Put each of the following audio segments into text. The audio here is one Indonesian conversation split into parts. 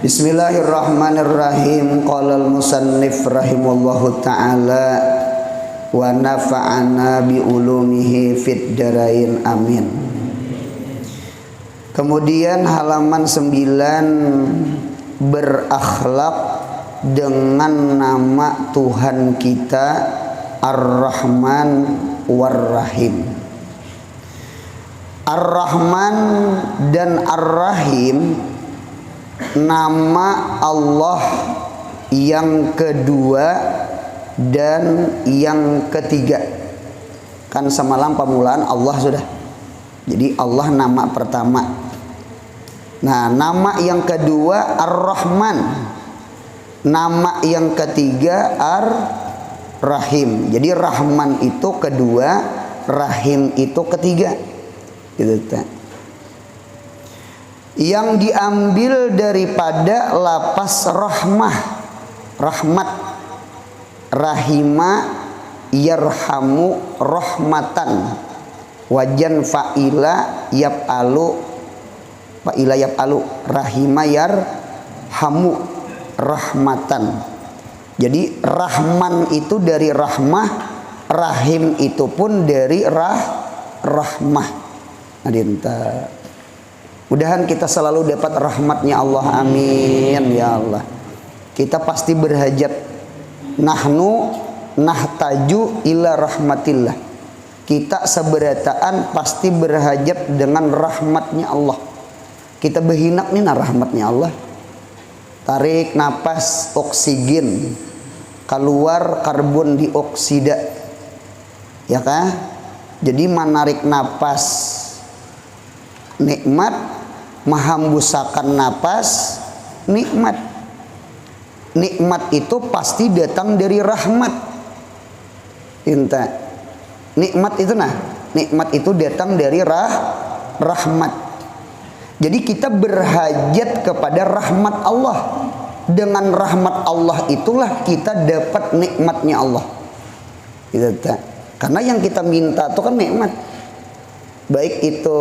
Bismillahirrahmanirrahim. Qala al-musannif rahimallahu ta'ala wa nafa'ana bi ulumihi fid darain amin. Kemudian halaman 9, berakhlak dengan nama Tuhan kita Ar-Rahman War-Rahim. Ar-Rahman dan Ar-Rahim nama Allah yang kedua dan yang ketiga. Kan semalam pemulaan Allah sudah. Jadi Allah nama pertama. Nah, nama yang kedua Ar-Rahman. Nama yang ketiga Ar-Rahim. Jadi Rahman itu kedua, Rahim itu ketiga. Gitu tak? Yang diambil daripada lapas rahmah, rahmat, rahima yarhamu rahmatan, wajan fa'ila yaf'alu, fa'ila yaf'alu, rahima yarhamu rahmatan. Jadi rahman itu dari rahmah, rahim itu pun dari rahmah. Adinta. Mudahan kita selalu dapat rahmatnya Allah, amin ya Allah. Kita pasti berhajat, nahnu nahtaju ila rahmatillah. Kita seberataan pasti berhajat dengan rahmatnya Allah. Kita berhinap nih rahmatnya Allah. Tarik napas oksigen, keluar karbon dioksida, ya kan? Jadi menarik napas nikmat, menghembusakan napas nikmat. Nikmat itu pasti datang dari rahmat. Inta. Nikmat itu nikmat itu datang dari rahmat. Jadi kita berhajat kepada rahmat Allah. Dengan rahmat Allah itulah kita dapat nikmatnya Allah. Gitu tak? Karena yang kita minta itu kan nikmat. Baik itu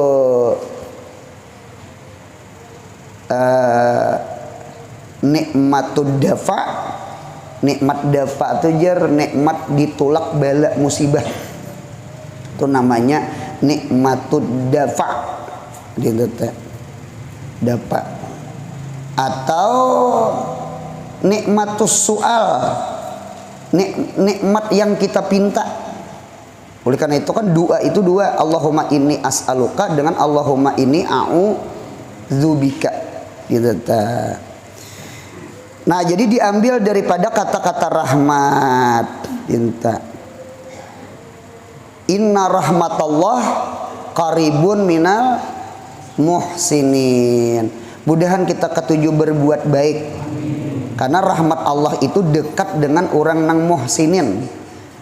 nikmatud dafa, nikmat dafa itu jar nikmat ditolak bala musibah, itu namanya nikmatud dafa, gitu dafa. Atau nikmatus sual, nikmat yang kita pinta. Oleh karena itu kan doa itu dua, Allahumma inni as'aluka dengan Allahumma inni a'udzubika. Gitu ta. Nah, jadi diambil daripada kata-kata rahmat. Inna rahmatallah qaribun minal muhsinin. Mudahan kita ketujuh berbuat baik. Karena rahmat Allah itu dekat dengan orang nang muhsinin.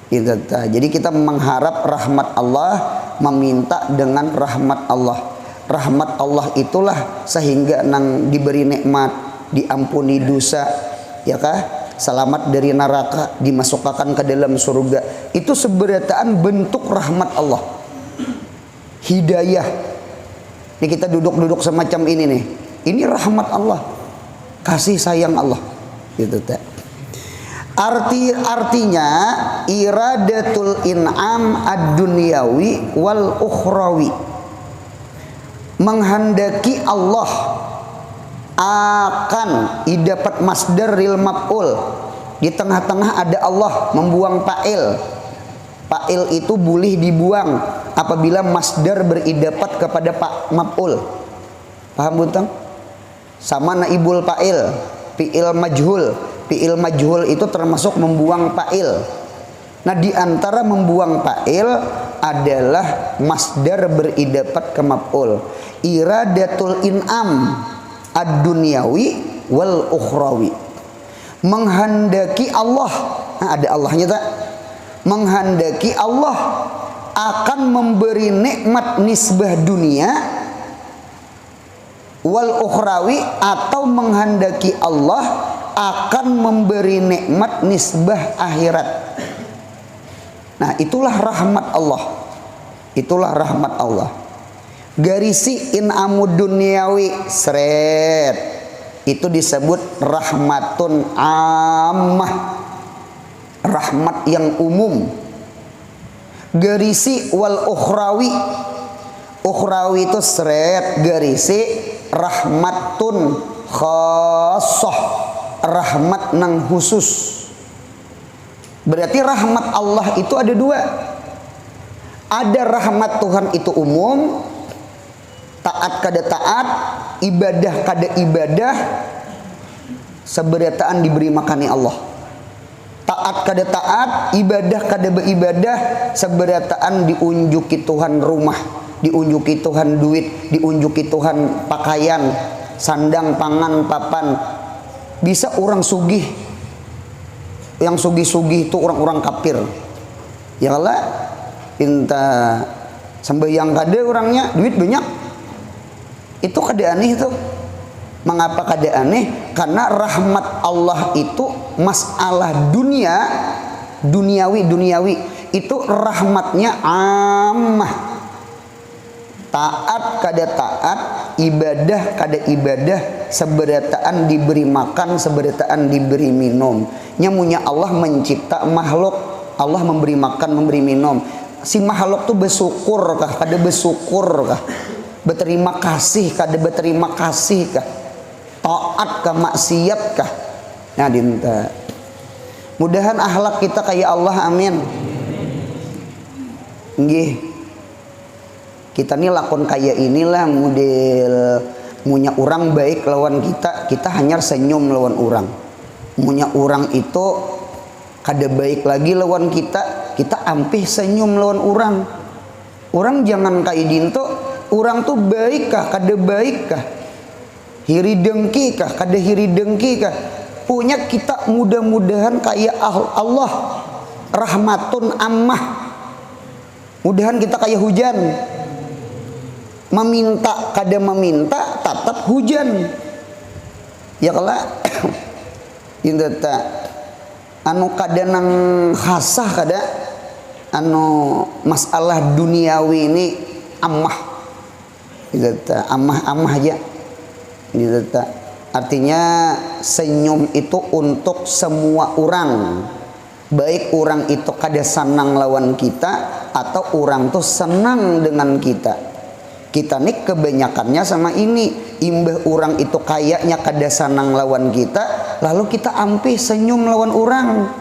Gitu ta. Jadi kita mengharap rahmat Allah, meminta dengan rahmat Allah. Rahmat Allah itulah sehingga nang diberi nikmat, diampuni dosa, ya kah? Selamat dari neraka, dimasukkan ke dalam surga. Itu seberataan bentuk rahmat Allah. Hidayah. Ini kita duduk-duduk semacam ini nih. Ini rahmat Allah. Kasih sayang Allah. Gitu tak. Artinya iradatul in'am ad-dunyawi wal ukhrawi. Menghendaki Allah akan dapat masdar ril maf'ul. Di tengah-tengah ada Allah membuang fa'il. Fa'il itu boleh dibuang apabila masdar beridapat kepada maf'ul. Paham buntang? Sama naibul fa'il, fi'il majhul. Fi'il majhul itu termasuk membuang fa'il. Nah, di antara membuang fa'il adalah masdar beridapat ke maf'ul. Iradatul in'am ad-dunyawi wal ukhrawi. Menghendaki Allah. Nah, ada Allahnya tak? Menghendaki Allah akan memberi nikmat nisbah dunia wal ukhrawi, atau menghendaki Allah akan memberi nikmat nisbah akhirat. Nah, itulah rahmat Allah. Itulah rahmat Allah. Garisi in'amud dunyawi seret. itu disebut rahmatun ammah, rahmat yang umum. Garisi wal ukhrawi, ukhrawi itu seret garisi rahmatun khassah, rahmat nang khusus. Berarti rahmat Allah itu ada dua. Ada rahmat Tuhan itu umum, taat kada taat, ibadah kada ibadah, seberataan diberi makani Allah. Taat kada taat, ibadah kada beribadah, seberataan diunjuki Tuhan rumah, diunjuki Tuhan duit, diunjuki Tuhan pakaian, sandang, pangan, papan. Bisa orang sugih, yang sugih-sugih itu orang-orang kafir. Ya Allah, minta sembahyang kada orangnya, duit banyak. Itu kada aneh itu. Mengapa kada aneh? Karena rahmat Allah itu masalah dunia, duniawi itu rahmatnya ammah. Taat kada taat, ibadah kada ibadah, seberataan diberi makan, seberataan diberi minum. Nyamunya Allah mencipta makhluk, Allah memberi makan, memberi minum. Si makhluk tuh bersyukur kah? Kada bersyukur kah? Berterima kasih kada berterima kasih kah? Taat kah, maksiat kah? Nah, dinta. Mudahan akhlak kita kayak Allah, amin. Nggih. Kita nih lakon kayak inilah model munya orang baik lawan kita, kita hanya senyum lawan orang. Munya orang itu kada baik lagi lawan kita, kita ampih senyum lawan orang. Orang jangan kayak dinto, orang tuh baik kah, kada baik kah? Hiri dengki kah, kada hiri dengki kah? Punya kita mudah-mudahan kayak Allah, rahmatun ammah. Mudahan kita kayak hujan. Meminta kada meminta tetap hujan. Ya kala indah tak anu kada nang khasah kada anu masalah duniawi ini ammah. Indah tak ammah aja. Indah tak artinya senyum itu untuk semua orang. Baik orang itu kada senang lawan kita atau orang tuh senang dengan kita. Kita nih kebanyakannya sama ini, imbah orang itu kayaknya kada sanang lawan kita, lalu kita ampih senyum lawan orang.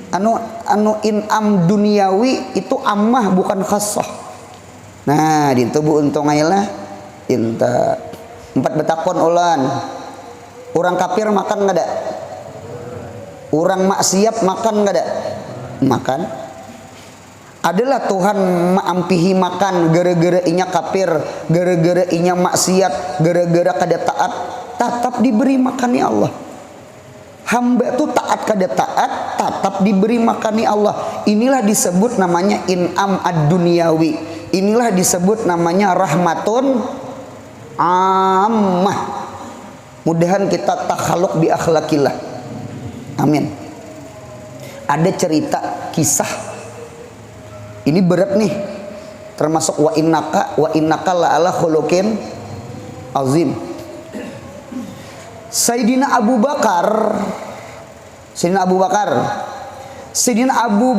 Anu inam duniawi itu ammah bukan khassah. Nah, di tubuh untung ayalah inta 4 betakon ulan. Orang kafir makan kada? Orang maksiat makan kada? Makan. Adalah Tuhan maampihi makan gara-gara inya kafir, gara-gara inya maksiat, gara-gara kada taat, tetap diberi makani Allah. Hamba tuh taat kada taat, tetap diberi makani Allah. Inilah disebut namanya in'am ad-dunyawi. Inilah disebut namanya rahmatun ammah. Mudahan kita takhaluk bi akhlakillah. Amin. Ada cerita kisah. Ini berat nih, termasuk wa innaka la ala khuluqin azim. Sayyidina Abu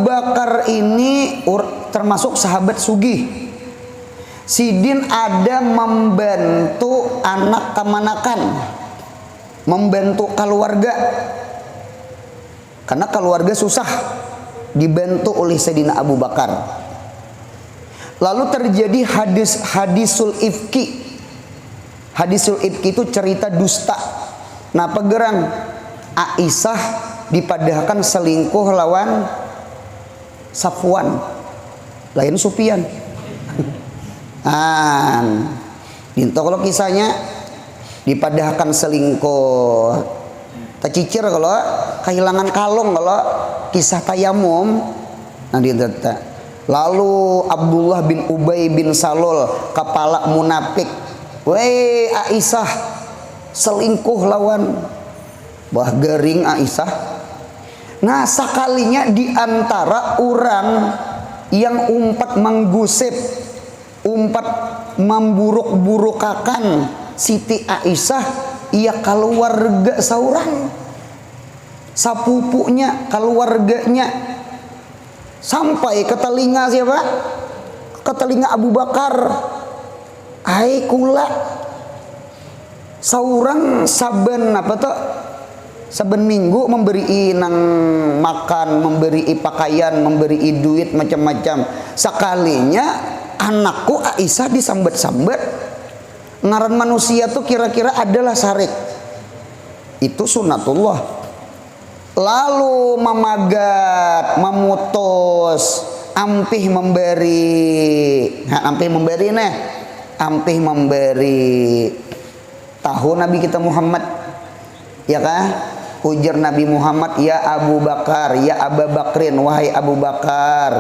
Bakar ini termasuk sahabat sugih. Sidin ada membantu anak kamanakan, membantu keluarga, karena keluarga susah, dibantu oleh Sayyidina Abu Bakar. Lalu terjadi hadisul ifki. Hadisul ifki itu cerita dusta. Nah, pegerang Aisyah dipadahkan selingkuh lawan Safwan, lain Sufyan. Dinto kalau kisahnya dipadahkan selingkuh, tercicir kalau kehilangan kalung, kalau kisah tayamum. Nah, lalu Abdullah bin Ubay bin Salul, kepala munafik, weh Aisyah selingkuh lawan bah garing Aisyah. Nah, sekalinya diantara orang yang umpat menggusip, umpat memburuk-burukakan Siti Aisyah ia keluarga saurang, sapupunya, keluarganya, sampai ke telinga siapa? Ke telinga Abu Bakar. Ai kula saurang saben apa tuh? Saben minggu memberi nang makan, memberi pakaian, memberi duit macam-macam. Sekalinya anakku Aisyah disambet-sambet. Ngaran manusia tuh kira-kira adalah sarik. Itu sunnatullah. Lalu memagat, memutus, ampih memberi. Nah, ampih memberi nih. Ampih memberi. Tahu Nabi kita Muhammad, ya kah? Ujar Nabi Muhammad, ya Abu Bakar, ya Abu Bakrin, wahai Abu Bakar,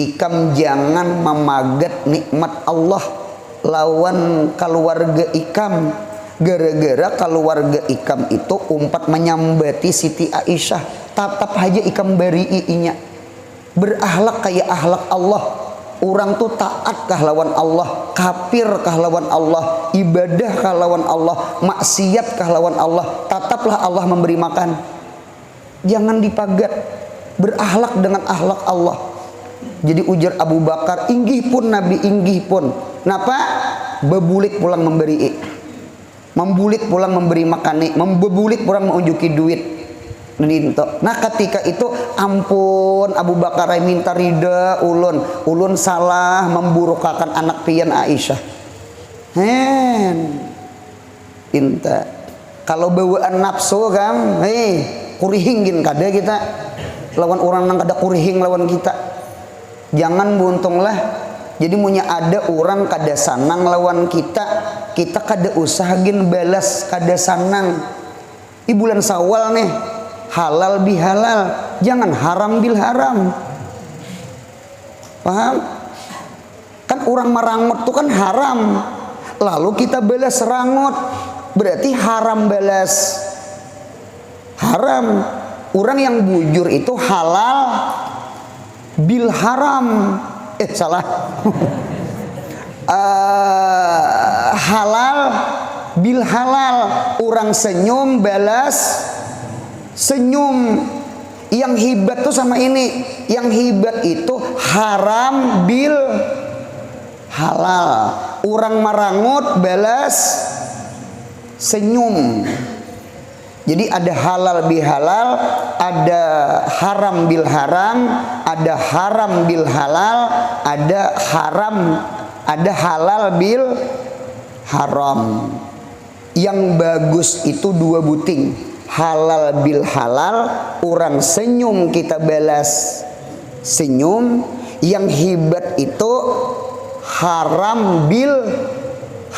ikam jangan memagat nikmat Allah lawan keluarga ikam. Gara-gara keluarga ikam itu umpat menyambati Siti Aisyah, tatap aja ikam bari'inya, berakhlak kayak akhlak Allah. Orang tuh taat kah lawan Allah, kafir kah lawan Allah, ibadah kah lawan Allah, maksiat kah lawan Allah, tataplah Allah memberi makan. Jangan dipagat, berakhlak dengan akhlak Allah. Jadi ujar Abu Bakar, inggih pun Nabi, inggih pun. Napa? Bebulik pulang memberi, membulik pulang memberi makan, membebulik pulang menunjuki duit. Nah ketika itu ampun Abu Bakar minta ridha ulun salah memburukakan anak pian Aisyah. Inta kalau bawaan nafsu kan, kurihingin kada kita lawan orang nang kada kurihing lawan kita. Jangan buntunglah. Jadi punya ada orang kada sanang lawan kita, kita kada usahagin balas kada sanang. Di bulan Syawal nih, halal bihalal, jangan haram bil haram. Paham? Kan orang merangut tuh kan haram, lalu kita balas rangut, berarti haram balas haram. Orang yang bujur itu halal bil haram. Salah. Halal bil halal. Orang senyum balas senyum. Yang hibat tuh sama ini, yang hibat itu haram bil halal. Orang merangut balas senyum. Jadi ada halal bil halal, ada haram bil haram, ada haram bil halal, ada halal bil haram. Yang bagus itu dua buting. Halal bil halal, orang senyum kita balas senyum. Yang hibat itu haram bil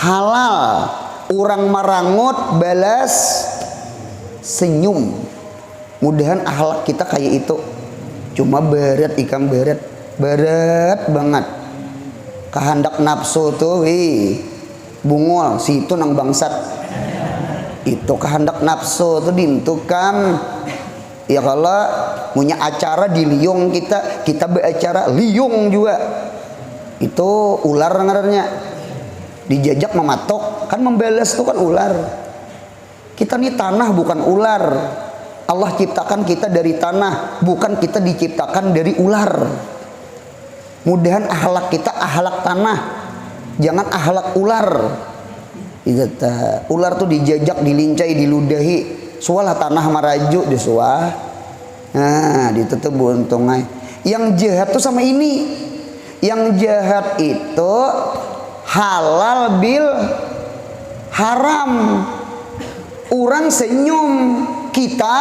halal, orang merangut balas senyum. Mudahan akhlak kita kayak itu. Cuma berat ikam berat banget. Kehendak nafsu tuh bungul situ nang bangsat. Itu kehendak nafsu tuh dintukan. Ya kalau punya acara di liung kita beracara liung juga. Itu ular ngarannya. Dijajak mematok kan membalas tuh kan ular. Kita nih tanah bukan ular. Allah ciptakan kita dari tanah, bukan kita diciptakan dari ular. Mudahan akhlak kita akhlak tanah, jangan akhlak ular. Ular tuh dijajak, dilincai, diludahi. Sualah tanah maraju disuah. Nah, ditutup buntungnya. Yang jahat tuh sama ini. Yang jahat itu halal bil haram. Orang senyum, kita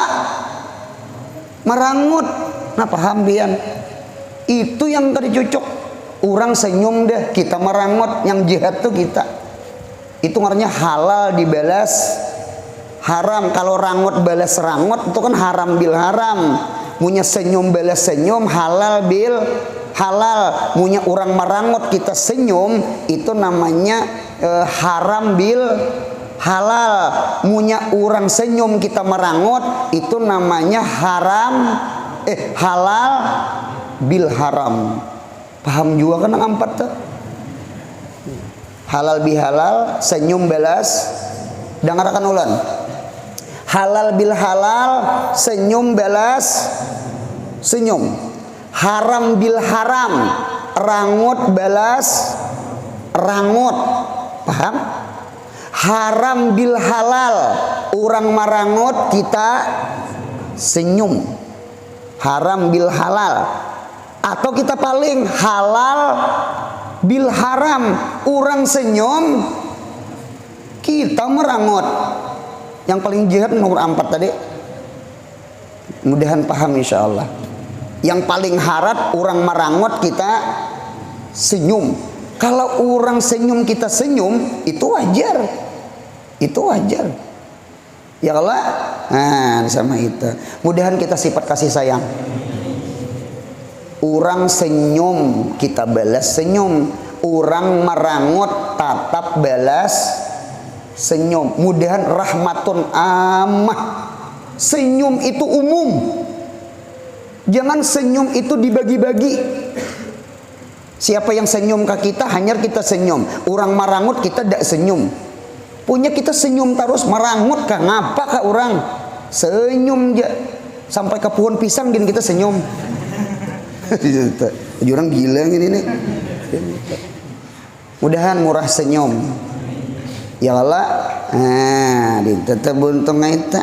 merangut. Nah paham bian? Itu yang tadi cocok. Orang senyum deh, kita merangut. Yang jahat tuh kita. Itu artinya halal dibalas haram. Kalau rangut balas rangut itu kan haram bil haram. Punya senyum balas senyum, halal bil halal. Punya orang merangut kita senyum, itu namanya haram bil halal. Munya orang senyum kita merangut, itu namanya halal bil haram. Paham juga kan yang empat tuh? Halal bihalal, senyum balas. Dengarkan ulan. Halal bil halal, senyum balas senyum. Haram bil haram, rangut balas rangut. Paham? Haram bil halal, orang marangut kita senyum. Haram bil halal. Atau kita paling halal bil haram, orang senyum kita merangut. Yang paling jihad nomor 4 tadi. Mudahan paham insya Allah. Yang paling harat orang merangut kita senyum. Kalau orang senyum kita senyum, itu wajar. Itu wajar. Ya Allah, nah sama itu. Mudahan kita sifat kasih sayang. Orang senyum kita balas senyum. Orang merangut tatap balas senyum. Mudahan rahmatun ammah. Senyum itu umum. Jangan senyum itu dibagi-bagi. Siapa yang senyum ke kita, hanya kita senyum. Orang merangut kita tidak senyum. Punya kita senyum terus, merangut kah? Ngapa kah orang? Senyum aja. Sampai ke pohon pisang gini kita senyum. Orang gila gini nih. Mudahan murah senyum. Ya Allah, dinta buntung aita.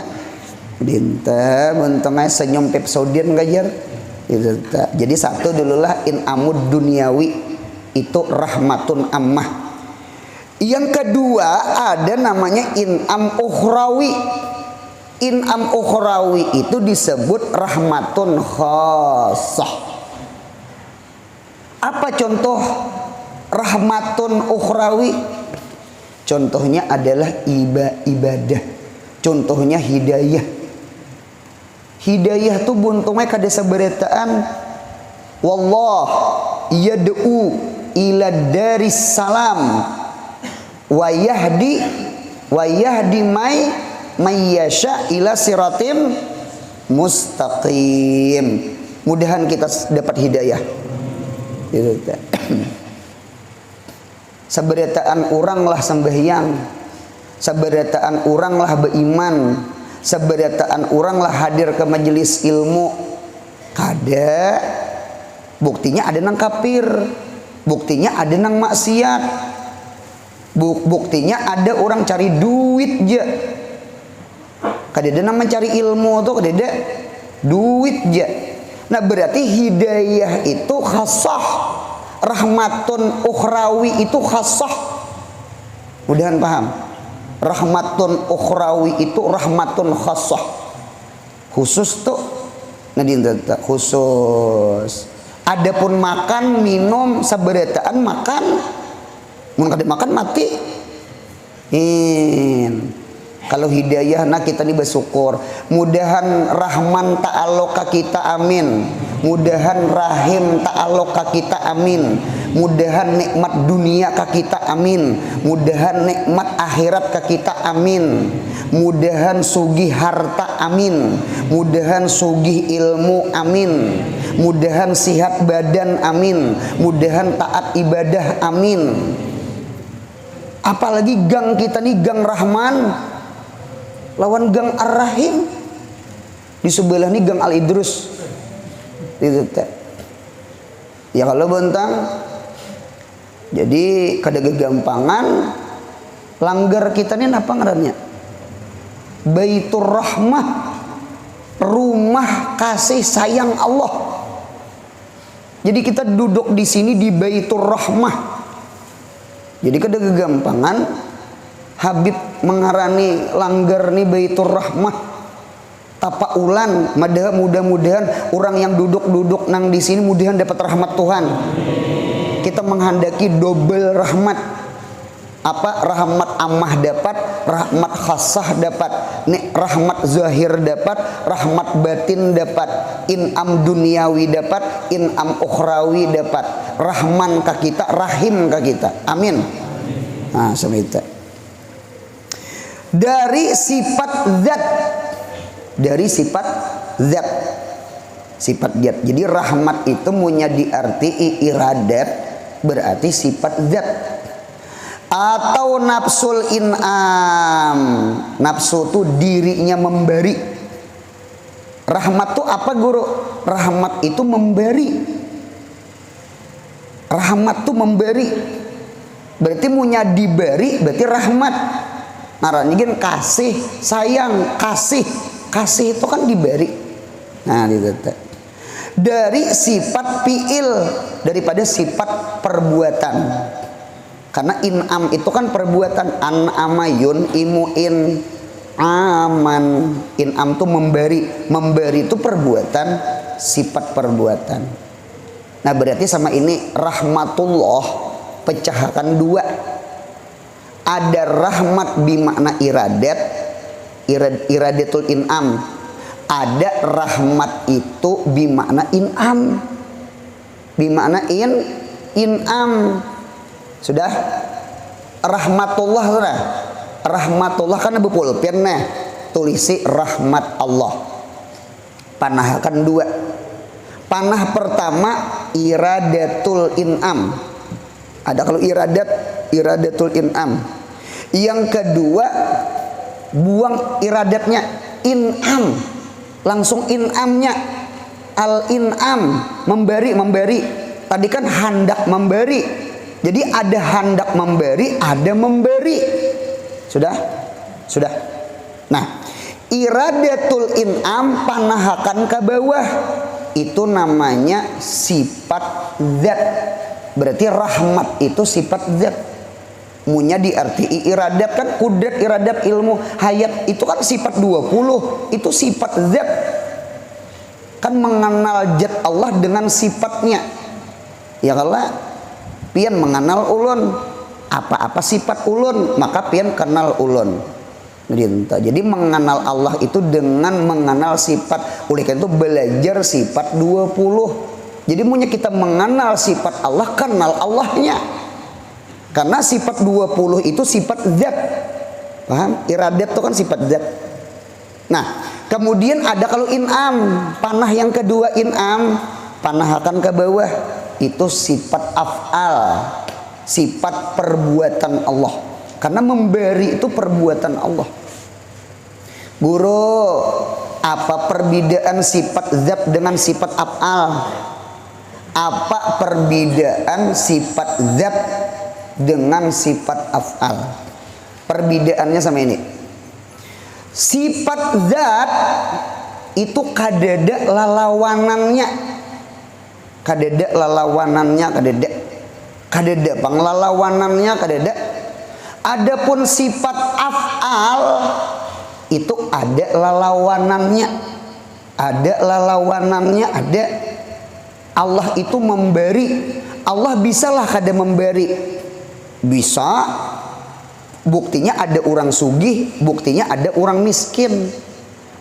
Dinta buntung aita senyum Pepsodent gajar. Jadi satu dululah in amud duniawi, itu rahmatun ammah. Yang kedua ada namanya in'am ukhrawi. In'am ukhrawi itu disebut rahmatun khassah. Apa contoh rahmatun ukhrawi? Contohnya adalah ibadah. Contohnya hidayah. Hidayah tuh buntungnya kada sabarataan. Wallah yad'u ila daris salam wa yahdi may yasha ila siratim mustaqim. Mudahan kita dapat hidayah. Sabarataan orang lah sembahyang, sabarataan orang lah beriman, sabarataan orang lah hadir ke majelis ilmu. Kada buktinya ada nang kafir, buktinya ada nang maksiat, buktinya ada orang cari duit je. Kada ada nang mencari ilmu tuh, kada ada duit je. Nah berarti hidayah itu khassah. Rahmatun ukhrawi itu khassah. Mudahan paham. Rahmatun ukhrawi itu rahmatun khassah. Khusus tuh. Nah dinta khusus. Adapun makan, minum, sabarataan makan. Mun kada makan mati. Kalau hidayah nah kita ini bersyukur. Mudahan rahman ta'alluqa kita amin. Mudahan rahim ta'alluqa kita amin. Mudahan nikmat dunia ka kita amin. Mudahan nikmat akhirat ka kita amin. Mudahan sugih harta amin. Mudahan sugih ilmu amin. Mudahan sihat badan amin. Mudahan taat ibadah amin. Apalagi gang kita nih gang Rahman lawan gang Ar-Rahim. Di sebelah nih gang Al-Idrus. Itu teh. Ya kalau bentang. Jadi kada gegampangan langgar kita nih apa ngarannya? Baitur Rahmah. Rumah kasih sayang Allah. Jadi kita duduk di sini di Baitur Rahmah. Jadi kada gegampangan Habib mengarani langgar nih Baitur Rahmah. Tapa ulan, mudah-mudahan orang yang duduk-duduk nang di sini mudahan dapat rahmat Tuhan. Kita menghendaki double rahmat. Apa rahmat ammah dapat, rahmat khassah dapat, rahmat zahir dapat, rahmat batin dapat, in'am duniawi dapat, in'am ukhrawi dapat, rahman ka kita, rahim ka kita. Amin. Nah, semita. Dari sifat zat, dari sifat zat, sifat zat. Jadi rahmat itu punya diarti iradat, berarti sifat zat. Atau nafsul in'am. Nafsu itu dirinya memberi. Rahmat itu apa guru? Rahmat itu memberi. Rahmat itu memberi. Berarti punya diberi berarti rahmat. Naranya kan kasih, sayang, kasih. Kasih itu kan diberi. Nah, gitu. Dari sifat fi'il daripada sifat perbuatan. Karena in'am itu kan perbuatan. An'ama yun'imu in aman. In'am itu memberi. Memberi itu perbuatan, sifat perbuatan. Nah, berarti sama ini rahmatullah pecahkan dua. Ada rahmat bimakna iradat, iradatul in'am. Ada rahmat itu bimakna in'am. Bimakna in'am. Sudah? Rahmatullah sudah. Rahmatullah kan abu pulpen nah. Tulisi rahmat Allah. Panahkan dua. Panah pertama iradatul in'am. Ada kalau iradatul in'am. Yang kedua buang iradatnya, in'am. Langsung in'amnya. Al-in'am, memberi. Tadi kan hendak memberi. Jadi ada hendak memberi, ada memberi. Sudah? Nah, iradatul in'am panahakan ke bawah. Itu namanya sifat zat. Berarti rahmat itu sifat zat. Munya diarti iradat kan kudrat, iradat, ilmu, hayat itu kan sifat 20. Itu sifat zat. Kan mengenal zat Allah dengan sifatnya. Ya kalau pian mengenal ulun, apa-apa sifat ulun, maka pian kenal ulun. Jadi mengenal Allah itu dengan mengenal sifat. Oleh karena itu belajar sifat 20. Jadi punya kita mengenal sifat Allah, kenal Allahnya. Karena sifat 20 itu sifat zat. Paham? Iradat itu kan sifat zat. Nah, kemudian ada kalau in'am, panah yang kedua in'am, panahkan ke bawah. Itu sifat af'al, sifat perbuatan Allah. Karena memberi itu perbuatan Allah. Guru, apa perbedaan sifat zat dengan sifat af'al? Apa perbedaan sifat zat dengan sifat af'al? Perbedaannya sama ini. Sifat zat itu kadada lalawanannya. Kadada panglalawanannya kadada. Adapun sifat af'al itu ada lalawanannya. Ada. Allah itu memberi. Allah bisalah kada memberi. Bisa. Buktinya ada orang sugih, buktinya ada orang miskin.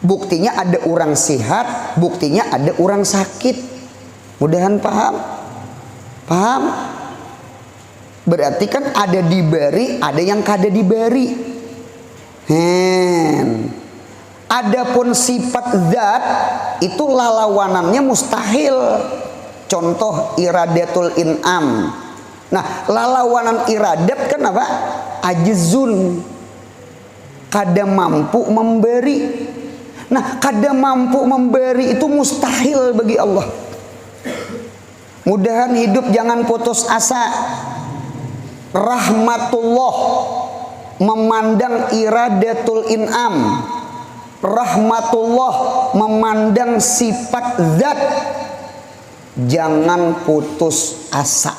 Buktinya ada orang sehat, buktinya ada orang sakit. Mudahan paham? Berarti kan ada diberi, ada yang kada diberi. Adapun sifat zat itu lalawanannya mustahil. Contoh iradatul in'am. Nah, lalawanan iradat kan apa? Ajizun. Kada mampu memberi. Nah, kada mampu memberi itu mustahil bagi Allah. Mudahan hidup jangan putus asa. Rahmatullah memandang iradatul in'am. Rahmatullah memandang sifat zat. Jangan putus asa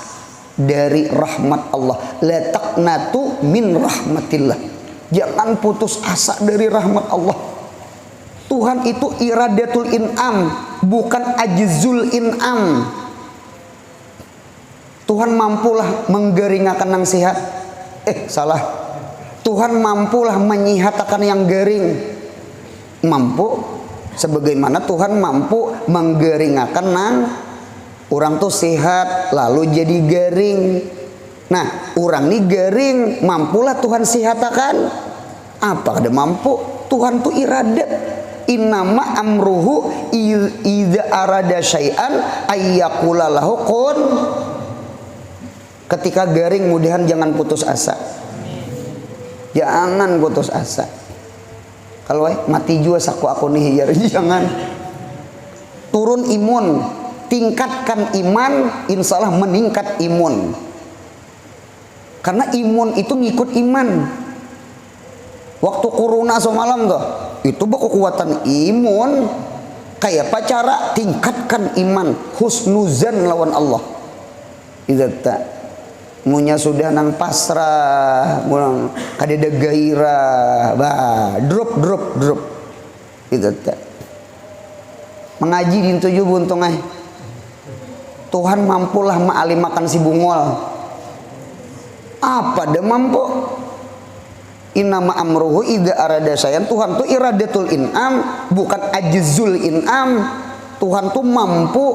dari rahmat Allah. La taqnatu min rahmatillah. Jangan putus asa dari rahmat Allah. Tuhan itu iradatul in'am, bukan ajzul in'am. Tuhan mampulah menggeringakan yang sehat. Salah. Tuhan mampulah menyihatakan yang garing. Mampu. Sebagaimana Tuhan mampu menggeringakan nang orang tuh sehat lalu jadi garing. Nah, orang ini garing, mampulah Tuhan sihatakan. Apa kada mampu? Tuhan tuh iradat. Innama amruhu idza arada syai'an ayyaqula lahu kun. Ketika garing, mudahan jangan putus asa. Jangan putus asa. Kalau mati jua saku aku nih jangan. Turun imun, tingkatkan iman, insya Allah meningkat imun. Karena imun itu ngikut iman. Waktu corona semalam tuh, itu kekuatan imun. Kayak apa cara tingkatkan iman, husnuzan lawan Allah. Izata munya sudah nang pasrah, mulang kadeda gairah, drop. Izata mengaji di tujuh buntung Tuhan mampulah makan si bungol. Apa dia mampu? Innama amruhu idza arada syai'an. Tuhan tuh iradatul in'am, bukan ajzul in'am. Tuhan tuh mampu.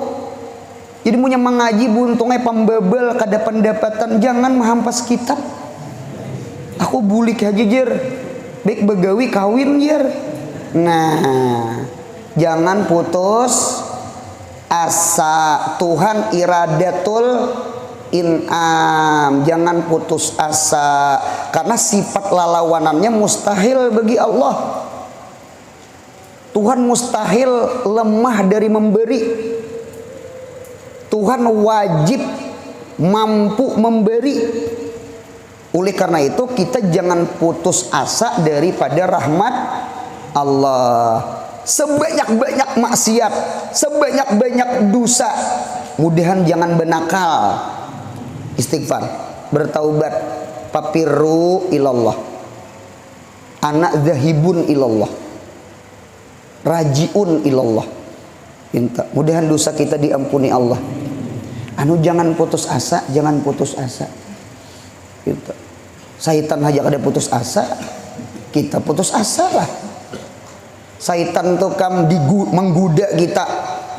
Jadi punya mengaji buntungnya pembebel kada pendapatan, jangan menghampas kitab. Aku bulik aja jer. Baik begawi kawin jer. Nah, jangan putus asa. Tuhan iradatul in'am, jangan putus asa, karena sifat lalawanannya mustahil bagi Allah. Tuhan mustahil lemah dari memberi. Tuhan wajib mampu memberi. Oleh karena itu kita jangan putus asa daripada rahmat Allah. Sebanyak-banyak maksiat, sebanyak-banyak dosa, mudahan jangan benakal. Istighfar, bertaubat, papiru ilallah, anak zahibun ilallah, rajiun ilallah. Minta mudahan dosa kita diampuni Allah. Jangan putus asa, jangan putus asa. Gitu. Syaitan aja kada putus asa, kita putus asa lah. Syaitan tuh menggoda kita,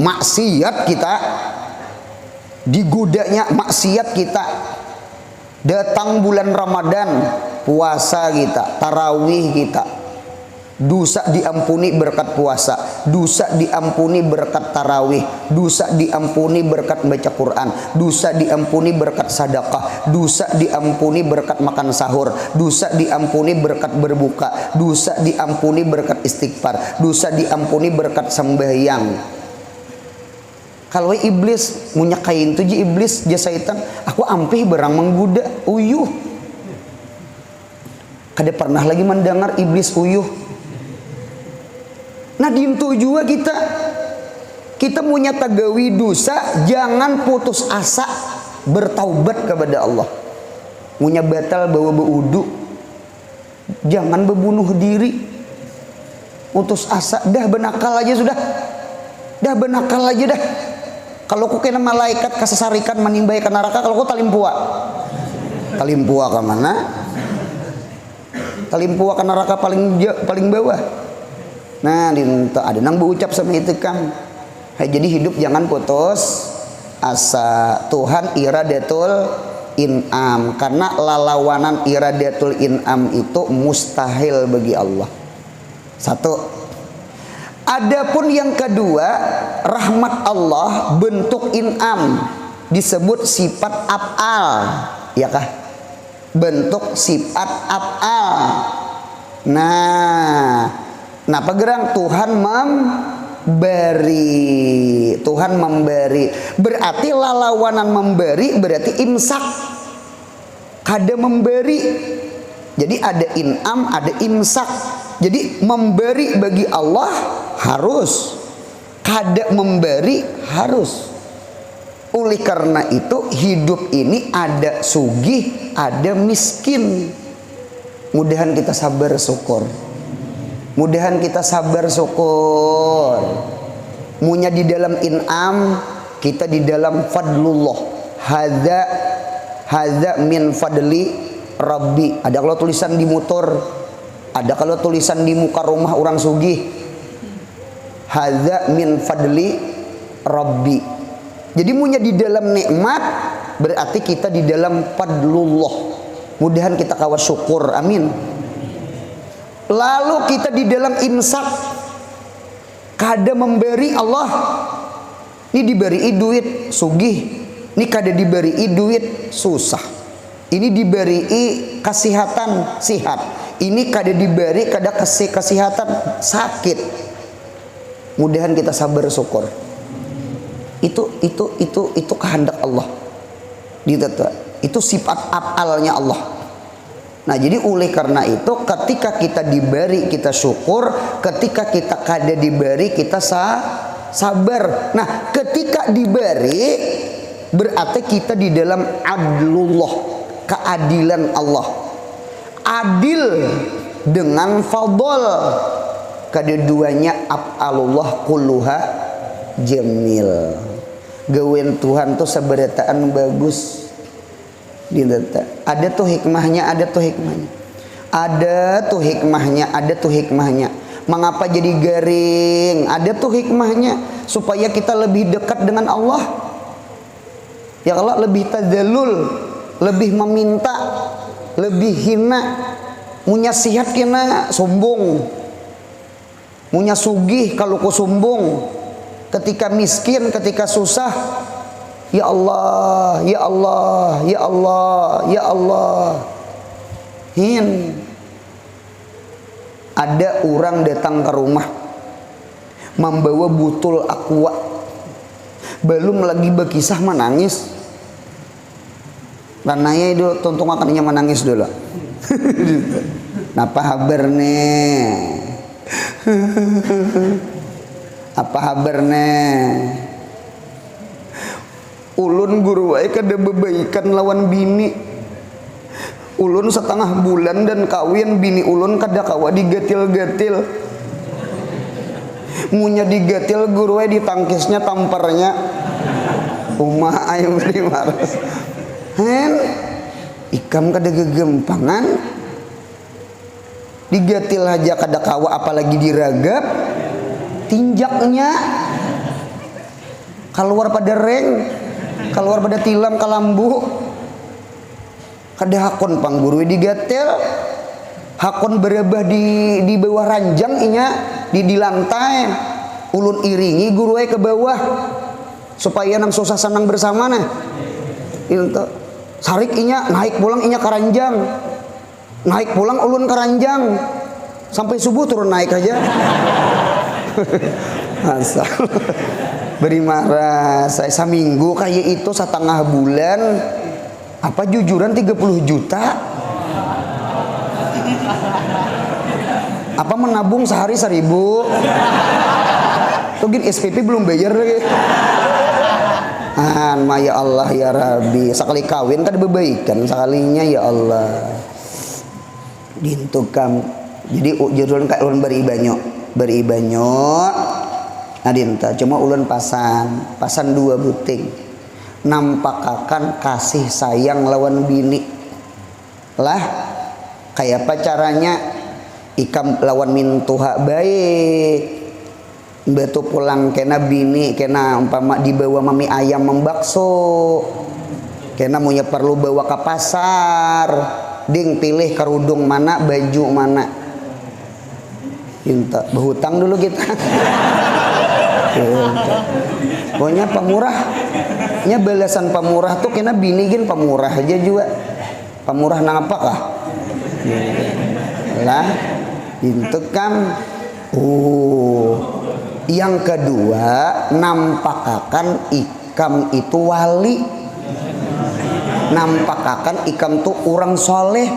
maksiat kita, digodanya maksiat kita. Datang bulan Ramadan, puasa kita, tarawih kita, dosa diampuni berkat puasa, dosa diampuni berkat tarawih, dosa diampuni berkat baca Quran, dosa diampuni berkat sedekah, dosa diampuni berkat makan sahur, dosa diampuni berkat berbuka, dosa diampuni berkat istighfar, dosa diampuni berkat sembahyang. Kalau iblis munyakain tuh iblis jasa syaitan, aku ampih berang menggoda uyuh. Kada pernah lagi mendengar iblis uyuh. Nah dintu juga kita punya tagawi dosa, jangan putus asa bertaubat kepada Allah. Punya batal bawa beudu, jangan berbunuh diri. Putus asa, dah benakal aja sudah, dah benakal aja dah. Kalau ku kena malaikat kasasarikan menimbai ke neraka, kalau ku talimpua ke mana? Talimpua ke neraka paling bawah. Nah, ada nang berucap sama itu kan. Jadi hidup jangan putus asa. Tuhan iradatul in'am, karena lalawanan iradatul in'am itu mustahil bagi Allah. Satu. Adapun yang kedua, rahmat Allah bentuk in'am disebut sifat af'al, ya kah? Bentuk sifat af'al. Nah, kenapa gerang? Tuhan memberi. Tuhan memberi. Berarti lalawanan memberi berarti imsak. Kada memberi. Jadi ada in'am, ada imsak. Jadi memberi bagi Allah harus. Kada memberi harus. Oleh karena itu hidup ini ada sugih, ada miskin. Mudahan kita sabar syukur. Mudahan kita sabar syukur. Munya di dalam in'am, kita di dalam fadlullah. Hadza min fadli Rabbi. Ada kalau tulisan di motor, ada kalau tulisan di muka rumah orang sugih. Hadza min fadli Rabbi. Jadi munya di dalam nikmat berarti kita di dalam fadlullah. Mudahan kita kawas syukur, amin. Lalu kita di dalam imsak, kada memberi Allah. Ini diberi duit sugih, Ini kada diberi duit susah. Ini diberi kesehatan sehat. Ini kada diberi kada kesehatan sakit. Mudahan kita sabar syukur. Itu kehendak Allah. Itu sifat afalnya Allah. Nah, jadi oleh karena itu ketika kita diberi kita syukur, ketika kita kada diberi kita sabar. Nah, ketika diberi berarti kita di dalam adlullah, keadilan Allah. Adil dengan fadl. Keduanya af'alullah kulluha jamil. Gawean Tuhan tuh seberataan bagus. Ada tuh hikmahnya, ada tuh hikmahnya. Mengapa jadi garing? Ada tuh hikmahnya supaya kita lebih dekat dengan Allah. Ya Allah, lebih tadzallul, lebih meminta, lebih hina. Munya sihat kena sombong. Munya sugih kalau ku sombong. Ketika miskin, ketika susah, ya Allah, ya Allah, ya Allah, ya Allah. Ada orang datang ke rumah membawa butul aqua. Belum lagi berkisah menangis. Lananya itu tonton akannya menangis dulu. Napa kabar nih? Apa kabar nih? Ulun guru wae kada bebaikan lawan bini. Ulun setengah bulan dan kawin, bini ulun kada kawa digatil-gatil. Munya digatil guru wae ditangkisnya tamparnya. Umah ayo beri maras. Ikam kada gegempangan. Digatil aja kada kawa apalagi diragap. Tinjaknya keluar pada reng, keluar pada tilam kalambu. Kada hakon pangguru digatel, hakon berebah di bawah ranjang inya di lantai. Ulun iringi guru ke bawah supaya nang susah senang bersama nah. Itu sarik inya naik pulang inya ke ranjang, naik pulang ulun ke ranjang sampai subuh turun naik aja. Asal beri marah saya seminggu kayak itu setengah bulan apa jujuran 30 juta apa menabung sehari 1.000 tuh gini SPP belum bayar lagi. Ya Allah ya Rabbi, sekali kawin kan bebaikan sekalinya ya Allah dintukam. Jadi jujuran kayak ulun beri banyak adinta cuma ulun pasan 2 buting nampakakan kasih sayang lawan bini lah. Kayak apa caranya? Ikam lawan mintuha baik betu pulang kena bini kena umpama dibawa mami ayam membakso kena munya perlu bawa ke pasar ding pilih kerudung mana baju mana minta berhutang dulu kita. Pokoknya pemurahnya balasan pemurah tuh kena bini gin pemurah aja juga. Pemurah nang apa kah? Lah, itu kan. Yang kedua nampakakan ikam itu wali. Nampakakan ikam tuh orang soleh.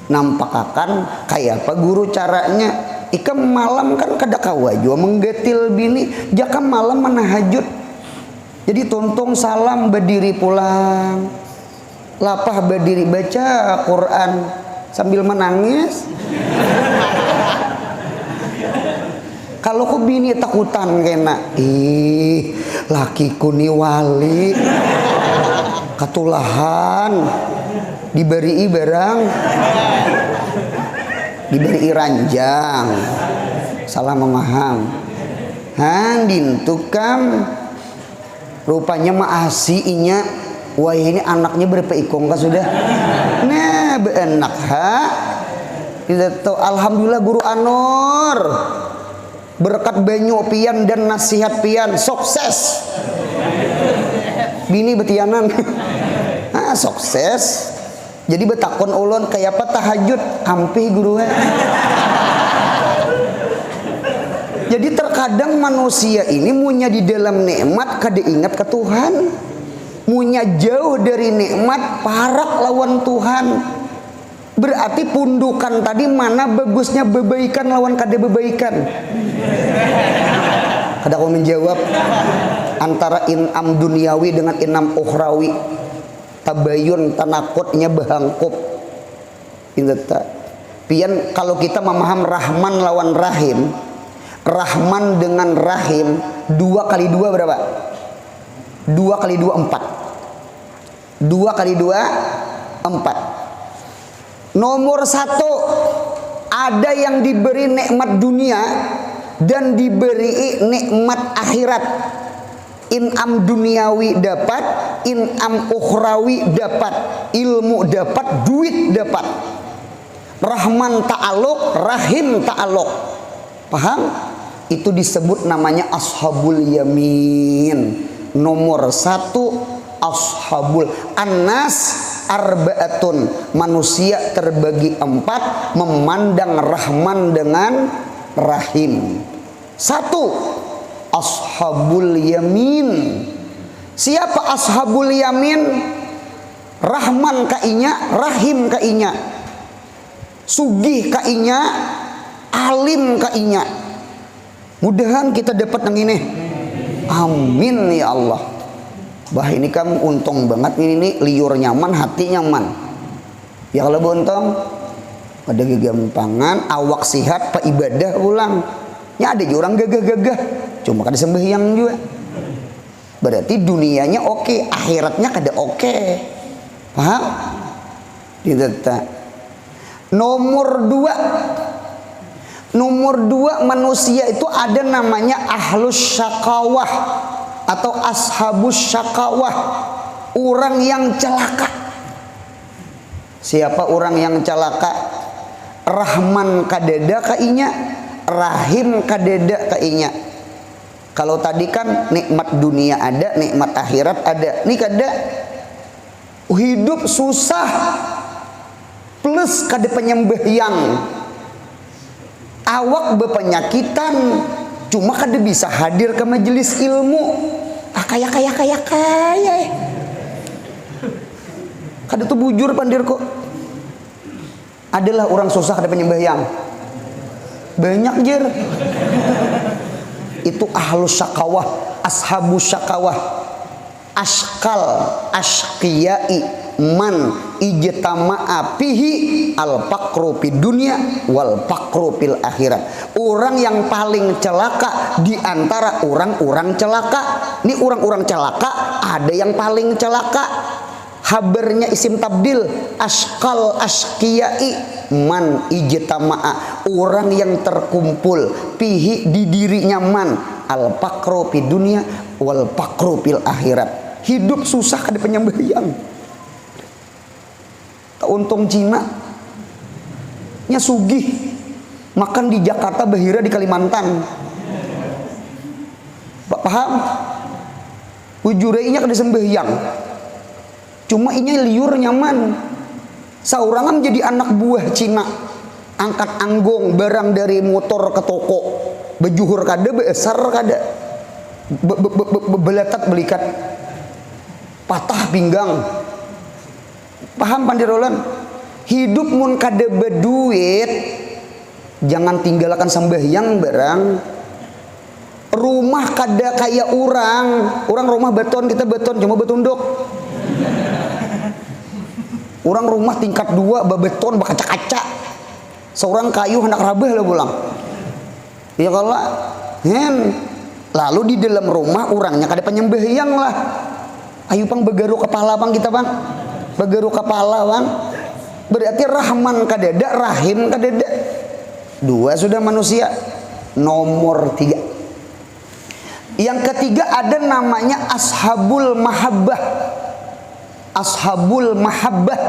Nampakakan kayak apa guru caranya? Ikam malam kan kada kawa jua menggetil bini, jaka malam menahajud. Jadi tuntung salam berdiri pulang, lapah berdiri baca Quran sambil menangis. Kalau ku bini takutan kena, lakiku ni wali, katulahan, diberi barang. Diberi ranjang, salah memaham. Handin tukam rupanya maasi inya. Wah ini anaknya berapa ikong kah sudah? Nah beenak ha. Alhamdulillah guru Anur berkat banyu pian dan nasihat pian sukses. bini betianan. Nah, sukses. Jadi betakon ulun kayak apa tahajud ampih guru. Jadi terkadang manusia ini munya di dalam nikmat kada ingat ke Tuhan. Munya jauh dari nikmat parak lawan Tuhan. Berarti pundukan tadi mana bagusnya bebaikan lawan kada bebaikan. Kada kau menjawab antara inam duniawi dengan inam ukhrawi. Tabayun tanakutnya bahangkup. Pian kalau kita memaham Rahman lawan Rahim, Rahman dengan Rahim 2 kali 2 berapa? 2 kali 2 4. 2 kali 2 4. Nomor 1, ada yang diberi nikmat dunia dan diberi nikmat akhirat. In'am duniawi dapat, in'am ukhrawi dapat, ilmu dapat, duit dapat. Rahman ta'aluk, Rahim ta'aluk. Paham? Itu disebut namanya ashabul yamin. Nomor 1 ashabul annas arba'atun. Manusia terbagi 4 memandang Rahman dengan Rahim. 1 ashabul yamin. Siapa ashabul yamin? Rahman kainya, Rahim kainya, sugih kainya, alim kainya. Mudahan kita dapat yang ini. Amin ya Allah. Bah ini kan untung banget ini liur nyaman, hati nyaman. Ya kalau untung ada kegampangan, awak sihat, pak ibadah ulang. Ya ada orang gagah-gagah, cuma kada sembahyang juga. Berarti dunianya oke, akhiratnya kada oke. Paham? Tidak. Nomor 2 manusia itu ada namanya ahlus syakawah atau ashabus syakawah, orang yang celaka. Siapa orang yang celaka? Rahman kadeda kainya, Rahim kadeda kainya. Kalau tadi kan nikmat dunia ada, nikmat akhirat ada. Ini kada. Hidup susah plus kada penyembahyang. Awak berpenyakitan cuma kada bisa hadir ke majelis ilmu. Kaya. Kada tuh bujur pandirku. Adalah orang susah kada penyembahyang. Banyak jer. Itu ahlus syakawah, ashabus syakawah. Ashkal, ashqiyai man ijtama'a fihi al-faqru fid dunya wal faqru fil akhirat. Orang yang paling celaka di antara orang-orang celaka. Ini orang-orang celaka, ada yang paling celaka. Habernya isim tabdil, ashkal ashqiyai man ijtama'a, orang yang terkumpul pihi di dirinya man al faqru fid dunya wal faqru fil akhirat. Hidup susah kada penyembahyang. Untung Cina nya sugih, makan di Jakarta, bahira di Kalimantan. Paham? Ujurainya kada sembahyang. Cuma inya liur nyaman. Saurangan jadi anak buah Cina, angkat anggong barang dari motor ke toko, bejuhur kada, besar kada, beletat belikat, patah pinggang. Paham pandirolan? Hidup mun kada berduit, jangan tinggalkan sembahyang barang. Rumah kada kayak orang rumah beton, kita beton cuma betunduk. Orang rumah tingkat 2 bebeton bakaca-kaca. Seorang kayu hendak rabah lah pulang. Ya kalau lalu di dalam rumah orangnya kada penyembahyang lah. Ayo pang begaru kepala pang kita bang. Begaru kepala bang. Berarti Rahman kadeda, Rahim kadeda. 2 sudah manusia. Nomor 3. Yang ketiga ada namanya ashabul mahabbah. Ashabul mahabbah.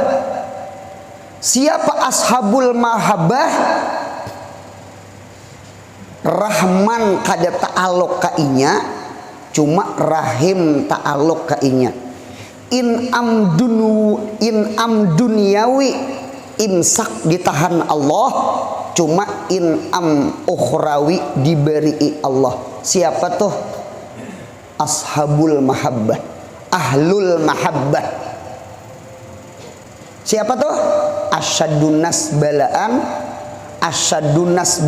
Siapa ashabul mahabbah? Rahman kada ta'aluk kainya, cuma Rahim ta'aluk kainya. in am dunyawi, imsak ditahan Allah, cuma in am ukhrawi diberi Allah. Siapa tuh? Ashabul mahabbah, ahlul mahabbah. Siapa tuh? Asyaddunas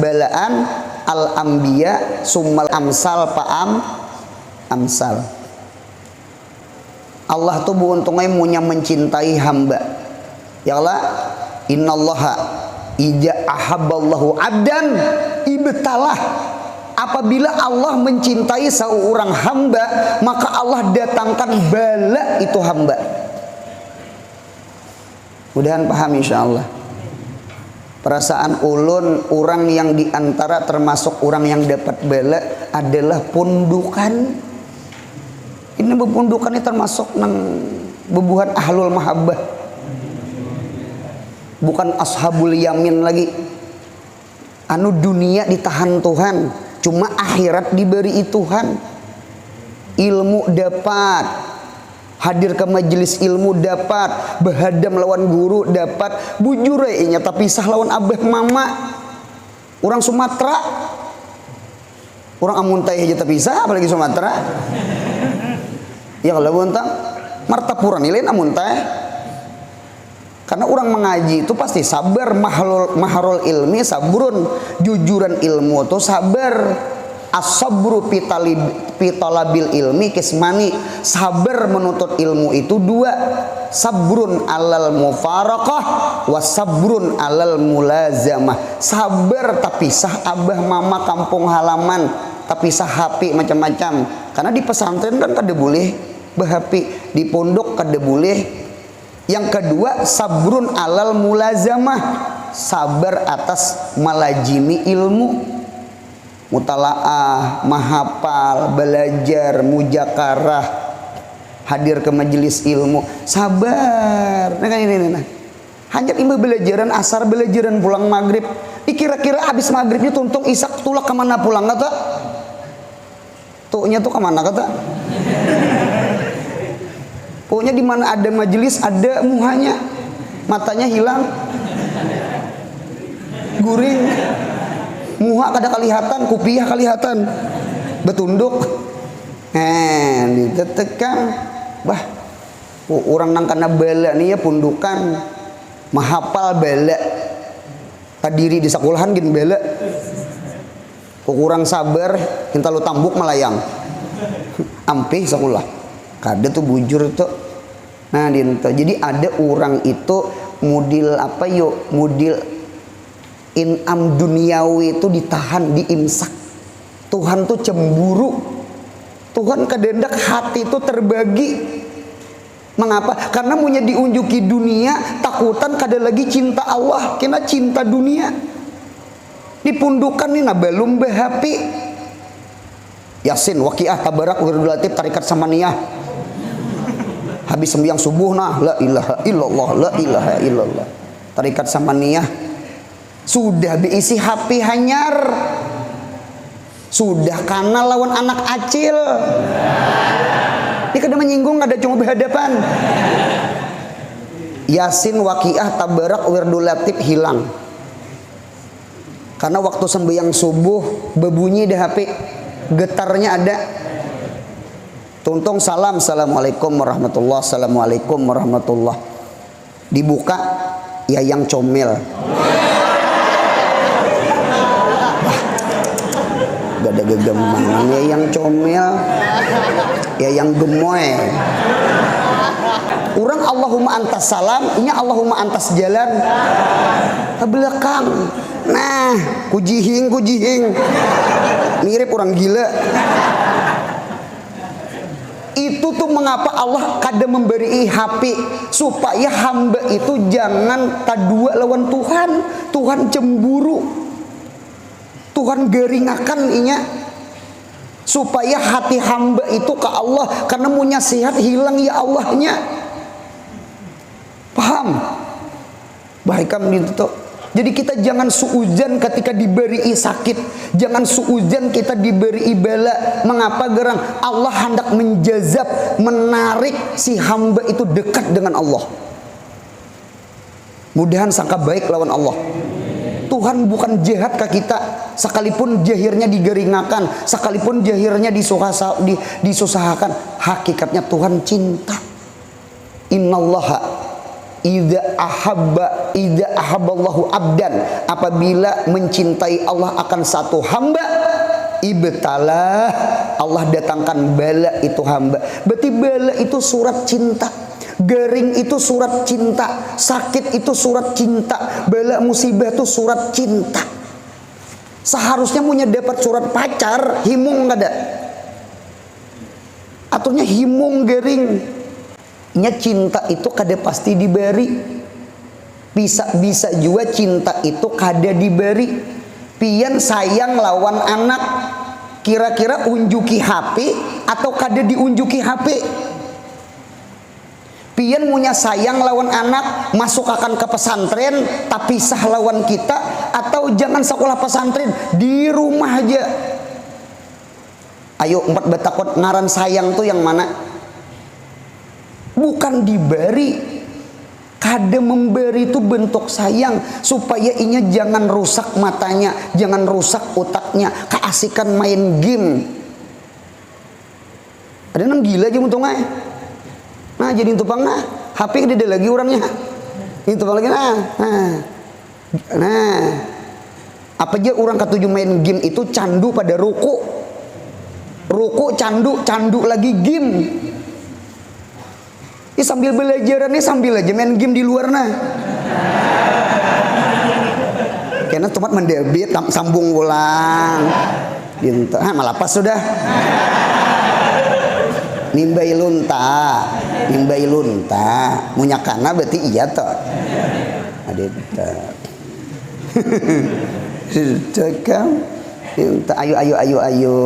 balaan al anbiya summal amsal amsal. Allah tuh buuntungnya punya mencintai hamba. Ya Allah, innallaha ija ahabballahu abdan ibtalah. Apabila Allah mencintai seorang hamba, maka Allah datangkan bala itu hamba. Mudahan paham insyaallah. Perasaan ulun, orang yang diantara termasuk orang yang dapat bala adalah pundukan. Ini bepundukan ini termasuk nang bebuhan ahlul mahabbah. Bukan ashabul yamin lagi. Anu dunia ditahan Tuhan, cuma akhirat diberi Tuhan. Ilmu dapat, hadir ke majelis ilmu dapat, berhadam lawan guru dapat, bujur nya tapi sah lawan abah mama. Orang Sumatera, orang amun teh aja tapi sah, apalagi Sumatera. Ya kalau buntang martapura nilai amun teh. Karena orang mengaji itu pasti sabar, maharul ilmi sabrun, jujuran ilmu itu sabar. As-sabru pitalabil ilmi kismani, sabar menuntut ilmu itu dua, sabrun alal mufaraqah wasabrun alal mulazamah. Sabar tapi sah abah mama kampung halaman, tapi sah hapi macam-macam. Karena di pesantren kan kada boleh berhapi, di pondok kada boleh. Yang kedua, sabrun alal mulazamah, sabar atas melajimi ilmu, mutalaah, mahapal, belajar, mujakarah, hadir ke majelis ilmu, sabar. Nah kan ini nah. Hanya imah belajaran asar, belajaran pulang maghrib. Kira-kira habis maghribnya tuntung isak tulak kemana pulang kata? Tuhnya tuh kemana kata? Pokoknya di mana ada majelis ada muhanya, matanya hilang, guring, muha kada kelihatan, kupiah kelihatan, betunduk, ditetekan, bah, orang nang kana bala nih ya pundukan, mahapal bala, kadiri di sekolahan gin bala, kurang sabar, kita lu tambuk melayang, ampih sekolah. Kada tuh bujur tuh. Nah, jadi ada orang itu mudil apa yuk? Mudil inam duniawi itu ditahan, diimsak. Tuhan tuh cemburu. Tuhan kedendak hati itu terbagi. Mengapa? Karena punya diunjuki dunia, takutan kada lagi cinta Allah, kena cinta dunia. Dipundukan nih nah belum behapi. Yasin, Waqiah, Tabarak, Wirdul Latif, Tarikat Samaniyah. Habis sembahyang subuh nah la ilaha illallah, la ilaha illallah. Tarikat Samaniyah sudah diisi HP hanyar. Sudah kana lawan anak acil. Ini kada menyinggung, ada cuma berhadapan. Yasin, Waqiah, Tabarak, Wirdul Latif hilang. Karena waktu sembahyang subuh berbunyi di HP, getarnya ada. Tuntung salam, assalamualaikum warahmatullah, assalamualaikum warahmatullah. Dibuka, ya yang comel. Bah, gak ada gegeman. Ya yang comel, ya yang gemoy. Orang Allahumma antas salam, ini Allahumma antas jalan. Ke belakang. Nah, kujihing. Mirip orang gila. Itu tuh mengapa Allah kada memberi HP supaya hamba itu jangan tadua lawan Tuhan. Tuhan cemburu, Tuhan geringakan inya, supaya hati hamba itu ke Allah. Karena punya sehat hilang ya Allahnya. Paham? Baikam itu tuh Jadi kita jangan suudzon ketika diberi sakit, jangan suudzon kita diberi bala. Mengapa gerang? Allah hendak menjazab, menarik si hamba itu dekat dengan Allah. Mudahan sangka baik lawan Allah. Tuhan bukan jahat ke kita, sekalipun jahirnya digeringakan, sekalipun jahirnya disusahakan, hakikatnya Tuhan cinta. Innallaha idza ahabballahu abdan, apabila mencintai Allah akan satu hamba, ibtalah, Allah datangkan bala itu hamba. Berarti bala itu surat cinta. Garing itu surat cinta, sakit itu surat cinta, bala musibah itu surat cinta. Seharusnya punya dapat surat pacar, himung nggak ada. Aturnya himung garing. Nya cinta itu kada pasti diberi. Bisa juga cinta itu kada diberi. Pian sayang lawan anak, kira-kira unjuki HP atau kada diunjuki HP? Pian punya sayang lawan anak, masuk akan ke pesantren tapi sah lawan kita, atau jangan sekolah pesantren, di rumah aja. Ayo empat betakot ngaran sayang tuh yang mana? Bukan diberi. Kada memberi itu bentuk sayang, supaya inya jangan rusak matanya, jangan rusak otaknya, keasikan main game. Ada nang gila aja untungnya. Nah jadi tupang nah, HP gede lagi orangnya. Ini tupang lagi nah. Apa aja orang ketujuh main game itu candu pada ruku. Ruku candu lagi game. Ini sambil belajar nih, sambil aja main game di luar nah. Karena tempat mendebit sambung ulang. Gitu. Malah pas sudah. Nimbai lunta munyakana berarti iya toh. Adeta. Ayo.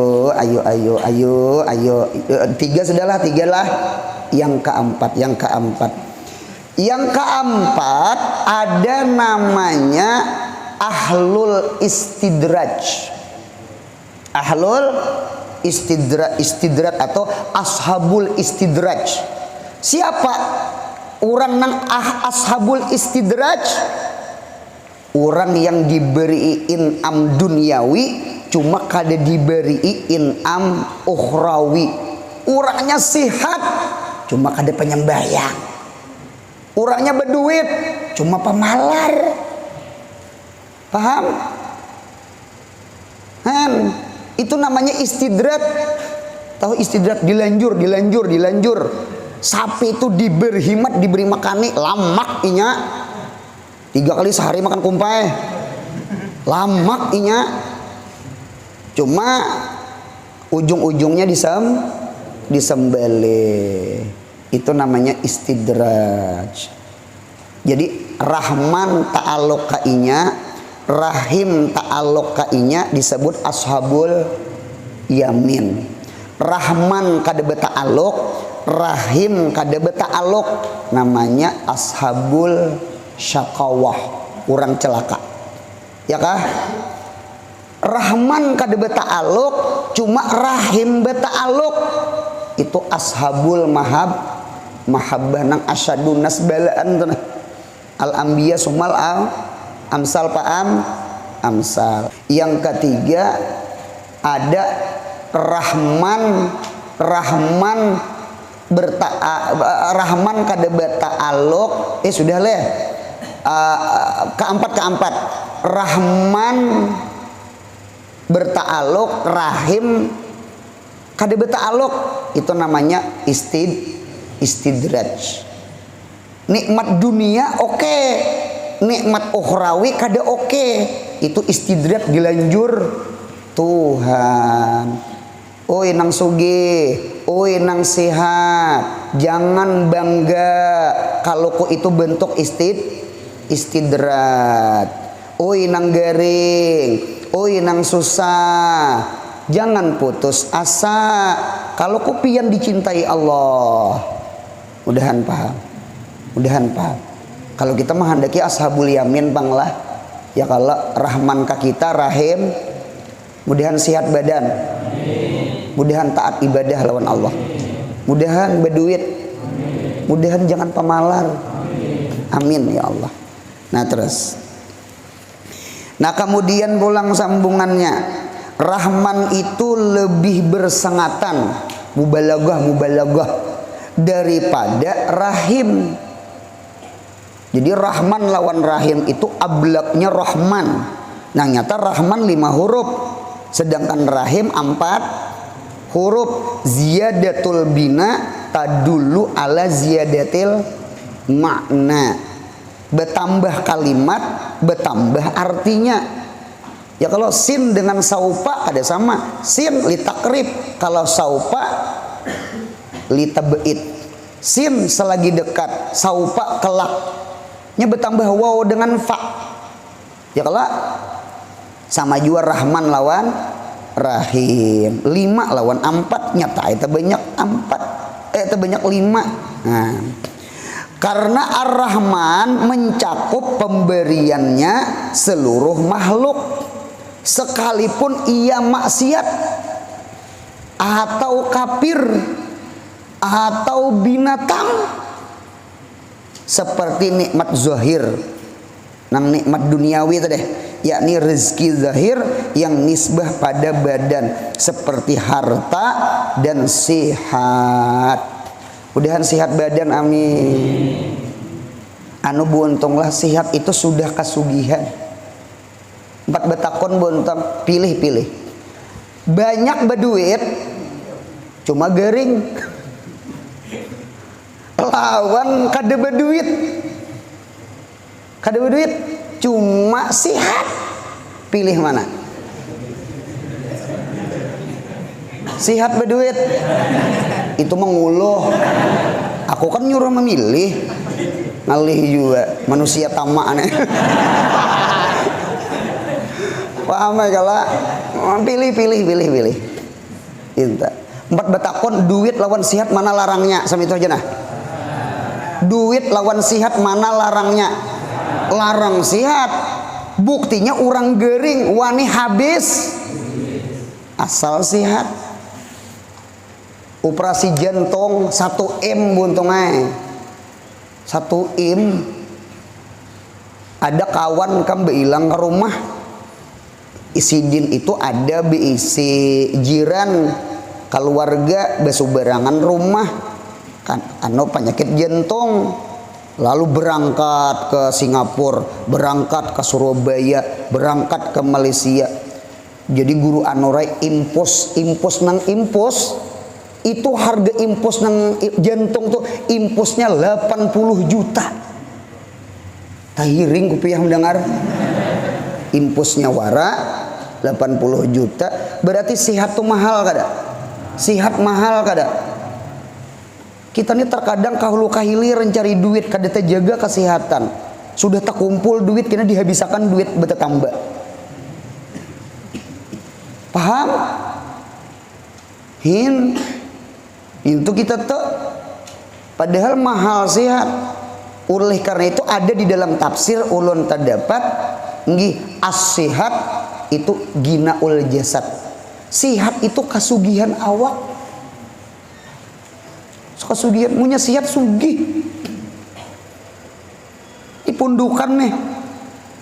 Tiga sudahlah, tiga lah. Yang keempat ada namanya ahlul istidraj. Istidrat atau ashabul istidraj. Siapa orang nang ashabul istidraj? Orang yang diberi in'am duniawi cuma kada diberi in'am ukhrawi. Orangnya sehat cuma kada penyembayang. Orangnya berduit cuma pemalar. Paham? Itu namanya istidrat. Tahu istidrat? Dilanjur. Sapi itu diberi himat, diberi makani, lamak inya. 3 kali sehari makan kumpai. Lamak inya. Cuma ujung-ujungnya disembelih. Itu namanya istidraj. Jadi rahman ta'alluq kainya, rahim ta'alluq kainya disebut ashabul yamin. Rahman kada beta'alluq, rahim kada beta'alluq, namanya ashabul syaqawah, orang celaka. Ya kah? Rahman kada beta'alluq, cuma rahim beta'alluq. Itu ashabul mahabbah nang asyadun nas balaan al anbiya sumal amsal amsal. Yang ketiga ada rahman kada beta'alluq. Sudah leh. Keempat rahman berta'alluq, rahim kada beta'alluq, itu namanya istidraj. Nikmat dunia oke, nikmat ukhrawi kada oke, itu istidraj dilanjur Tuhan. Oi nang sugih, oi nang sehat, jangan bangga kalau kok itu bentuk istidraj. Oi nang garing, oi nang susah, jangan putus asa kalau kok pian dicintai Allah. Mudahan paham. Kalau kita menghendaki ashabul yamin banglah, Ya kalau rahman ka kita, rahim, mudahan sehat badan, mudahan taat ibadah lawan Allah, mudahan berduit, mudahan jangan pemalar, amin ya Allah. Nah terus, nah kemudian pulang sambungannya, rahman itu lebih bersengatan, mubalagah daripada rahim. Jadi rahman lawan rahim itu ablaknya rahman. Nah nyata rahman 5 huruf, sedangkan rahim 4 huruf. Ziyadatul bina tadullu ala ziyadatil makna. Bertambah kalimat, bertambah artinya. Ya kalau sin dengan saupa ada sama. Sin litakrib, kalau saupa litabid. Sin selagi dekat, saupa kelak. Nya bertambah waw dengan fa. Ya kalau sama juga rahman lawan rahim. 5 lawan 4 nyata itu banyak 4. Itu banyak 5. Nah, karena Ar-Rahman mencakup pemberiannya seluruh makhluk, sekalipun ia maksiat atau kafir atau binatang. Seperti nikmat zahir, nang nikmat duniawi itu deh, yakni rezeki zahir yang nisbah pada badan, seperti harta dan sehat. Mudahan sehat badan, amin. Anu buntunglah sehat itu sudah kasugihan. 4 betakon buntung, pilih-pilih. Banyak berduit, cuma garing. Lawan kada berduit, cuma sehat. Pilih mana? Sehat berduit itu menguluh. Aku kan nyuruh memilih, ngalih juga manusia tamak nih. Paham ya kalau pilih. Inta 4 betakon duit lawan sehat mana larangnya, sama itu aja nah. Duit lawan sehat mana larangnya? Larang sehat. Buktinya orang gering wani habis asal sehat. Operasi jantung 1 M buntungnya 1 M. Ada kawan kan beilang ke rumah, isidin itu ada beisi jiran keluarga besuberangan rumah kan anu penyakit jantung, lalu berangkat ke Singapura, berangkat ke Surabaya, berangkat ke Malaysia. Jadi guru anurai impus nang impus itu harga impus nang jantung tuh impusnya 80 juta. Tahiring kupiah mendengar impusnya wara 80 juta, berarti sehat tuh mahal kada? Sehat mahal kada? Kita ini terkadang kahulu kahilir mencari duit kada terjaga kesehatan. Sudah tak kumpul duit kena dihabiskan duit bertambah. Paham? Itu kita tuh padahal mahal sehat. Oleh karena itu ada di dalam tafsir ulun terdapat nggih as-sehat itu ginaul jasad. Sehat itu kasugihan awak. Kasugihan punya sehat sugih. Ipundukan nih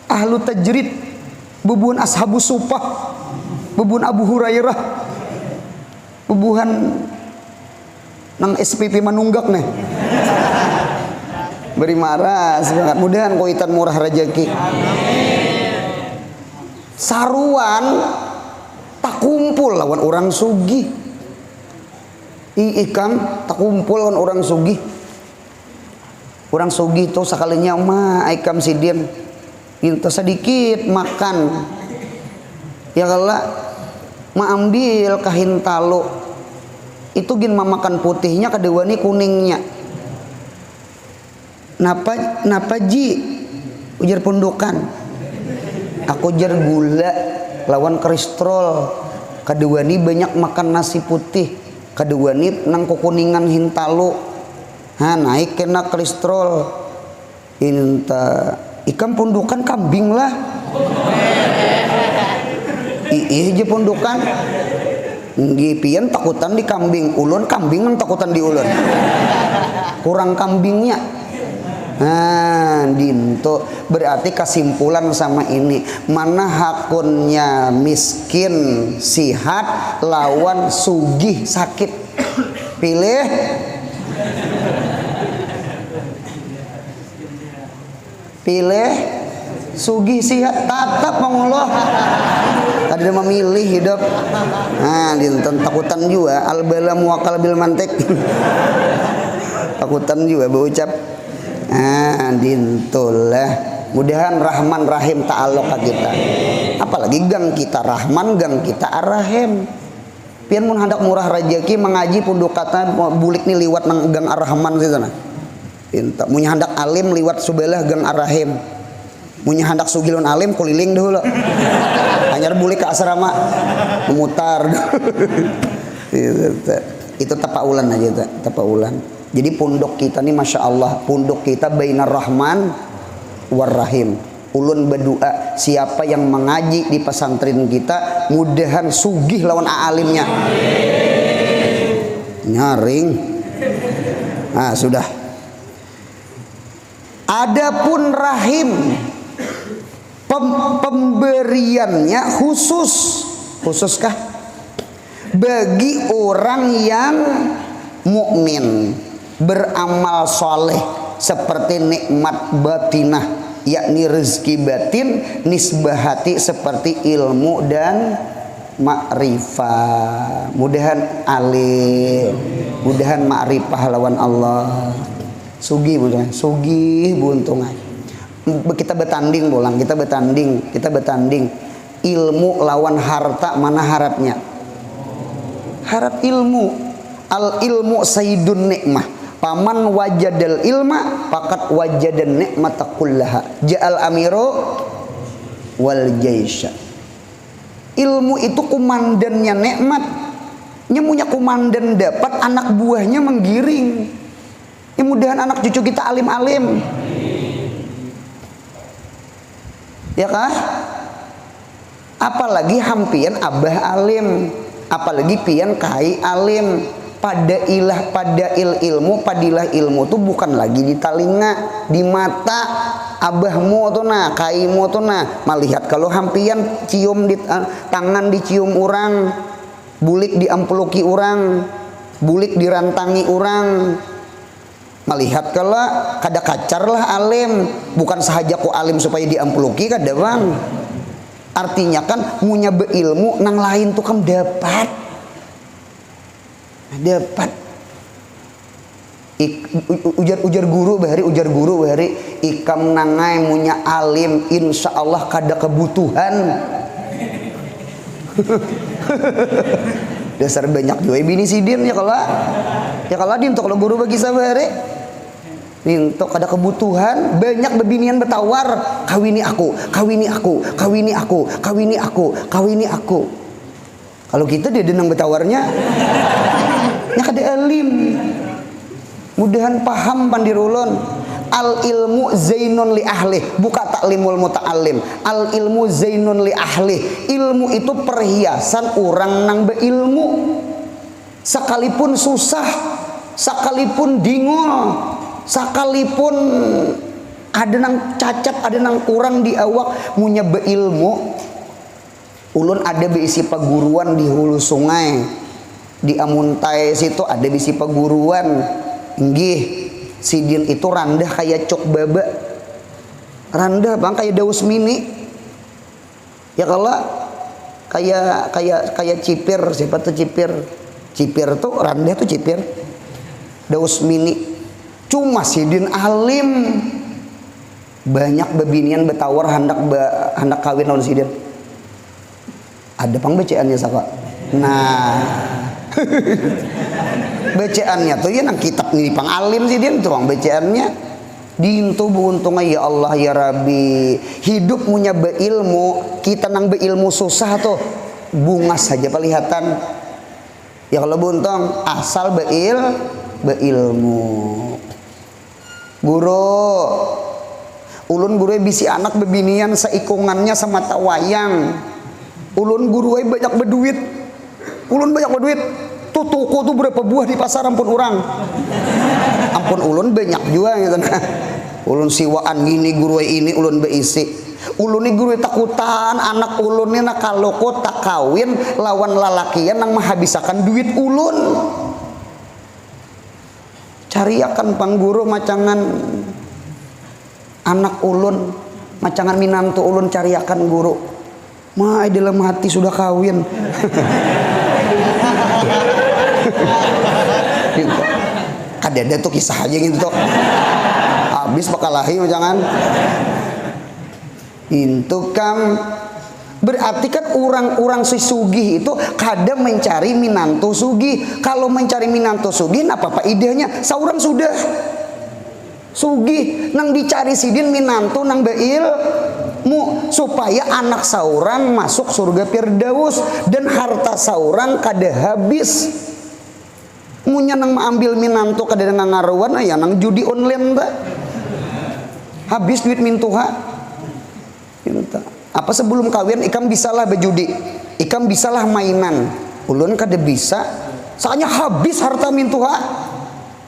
ahlu tajrid, bebuhan ashabus sufah, bebuhan Abu Hurairah, bebuhan nang SPP manunggak nih. Beri marah semangat mudahan koitan murah rezeki. Saruan tak kumpul lawan orang sugih. Ikam tak kumpul lawan orang sugih. Orang sugih tuh sekalinya mah ikam sidin minta sedikit makan. Ya kalau ma ambil kahin talo itu gin mamakan putihnya kedua nih kuningnya. Napa ji ujar pundukan. Aku ujar gula lawan kolesterol. Kedua nih banyak makan nasi putih. Kedua nih nang kuningan hintalo. Naik kena kolesterol. Inta ikan pundukan kambing lah. Ih je pundukan. Nggih pian takutan di kambing, ulun kambingan takutan di ulun. Kurang kambingnya. Nah, dinto berarti kesimpulan sama ini, mana hakunnya miskin sihat lawan sugih sakit. Pilih sugih sihat tatap mengullah. Ada memilih hidup. Nah, dinten takutan juga al-bala muwakal bil mantik. Takutan juga berucap. Nah, dintulah. Mudahan Rahman Rahim ta'aluk ka kita. Apalagi gang kita Rahman, gang kita Ar-Rahim. Pian mun hendak murah rezeki mengaji punduk kata bulik nih liwat nang gang Ar-Rahman sih sana. Inta munya hendak alim liwat subelah gang Ar-Rahim. Munya hendak sugilun alim kuliling dulu. Hanyar bulik ke asrama memutar. Itu tapaulan aja, tapaulan. Jadi pondok kita nih Masya Allah, pondok kita bainar Rahman war Rahim. Ulun berdoa siapa yang mengaji di pesantren kita mudahan sugih lawan alimnya. Nyaring. Nah sudah. Adapun rahim pemberiannya khususkah bagi orang yang mukmin beramal soleh seperti nikmat batinah yakni rezeki batin, nisbah hati seperti ilmu dan ma'rifah. Mudahan alim, mudahan ma'rifah lawan Allah. Sugih buntungan. Kita bertanding bolang, kita bertanding. Ilmu lawan harta, mana harapnya? Harap ilmu. Al ilmu sayyidun nikmah. Paman wajadal ilma fakat wajadan nikmata kullaha. Ja'al amiru wal jaisha. Ilmu itu komandannya nikmat. Nyemunya komandan dapat anak buahnya menggiring. Ya mudahan anak cucu kita alim-alim. Ya kah? Apalagi hampian abah alim, apalagi pian kai alim. Padilah ilmu tuh bukan lagi di telinga, di mata abahmu tuh nah, kaimu tuh nah. Melihat kalau hampian cium di tangan dicium orang, bulik diampluki orang, bulik dirantangi orang. Melihat kalau kada kacar lah alim, bukan sahaja ku alim supaya diampluki kada bang. Artinya kan munya beilmu nang lain tuh kan dapat ujar guru bahari ikam nangai munya alim insya Allah kada kebutuhan. Dasar banyak juga bini sidin ya kalau din kalau guru bagi sabare nintok ada kebutuhan banyak bebinian bertawar kawini aku. Kalau kita dia denang bertawarnya nya kada alim. Mudahan paham pandirulun. Al ilmu zainun li ahli, buka taklimul muta'allim. Al ilmu zainun li ahli. Ilmu itu perhiasan orang nang beilmu. Sekalipun susah, sekalipun dingol, sekalipun ada nang cacat, ada nang kurang di awak, munya beilmu. Ulun ada beisi paguruan di hulu sungai. Di Amuntai situ ada bisi paguruan. Nggih, sidin itu randah kayak cok baba. Randah bang kayak daus mini. Ya kalau kayak cipir, siapa tuh cipir? Cipir tuh randah tuh cipir. Daus mini. Cuma sidin alim. Banyak bebinian betawar hendak kawin lawan sidin. Ada pang bacaannya saka. Nah, bacaannya tuh ya nang kitab nih pang alim sih dia tuh pang bacaannya dintu buuntungnya ya Allah ya Rabbi hidup punya beilmu kita nang beilmu susah tuh bunga saja pelihatan ya kalau buntung asal beilmu guru Ulun guru bisi anak bebinian seikungannya sama tawayang. Ulun guru banyak berduit. Ulun banyak berduit. Tuh toko tuh berapa buah di pasar ampun orang. Ampun ulun banyak juga gitu nah. Ulun siwaan gini guru ini ulun beisi. Ulun ini guru takutan anak ulun ini nak kaloko tak kawin lawan lalakian nang menghabiskan duit ulun. Cariakan pangguru macangan anak ulun, macangan minantu ulun cariakan guru. Mai dalam hati sudah kawin. Gitu. Ada tuh kisah aja gitu. Habis bakalahi macangan. Itu kan berarti kan orang-orang si sugih itu kadang mencari minantu sugih. Kalau mencari minantu sugih, apa idenya? Saurang sudah sugih nang dicari sidin minantu nang beil mu supaya anak saurang masuk surga Firdaus dan harta saurang kada habis. Munya nang ambil minantu kada ngaruan aya nang judi online ta. Habis duit mintuha. Apa sebelum kawin ikam bisalah berjudi, ikam bisalah mainan. Ulun kada bisa. Soalnya habis harta mintuha.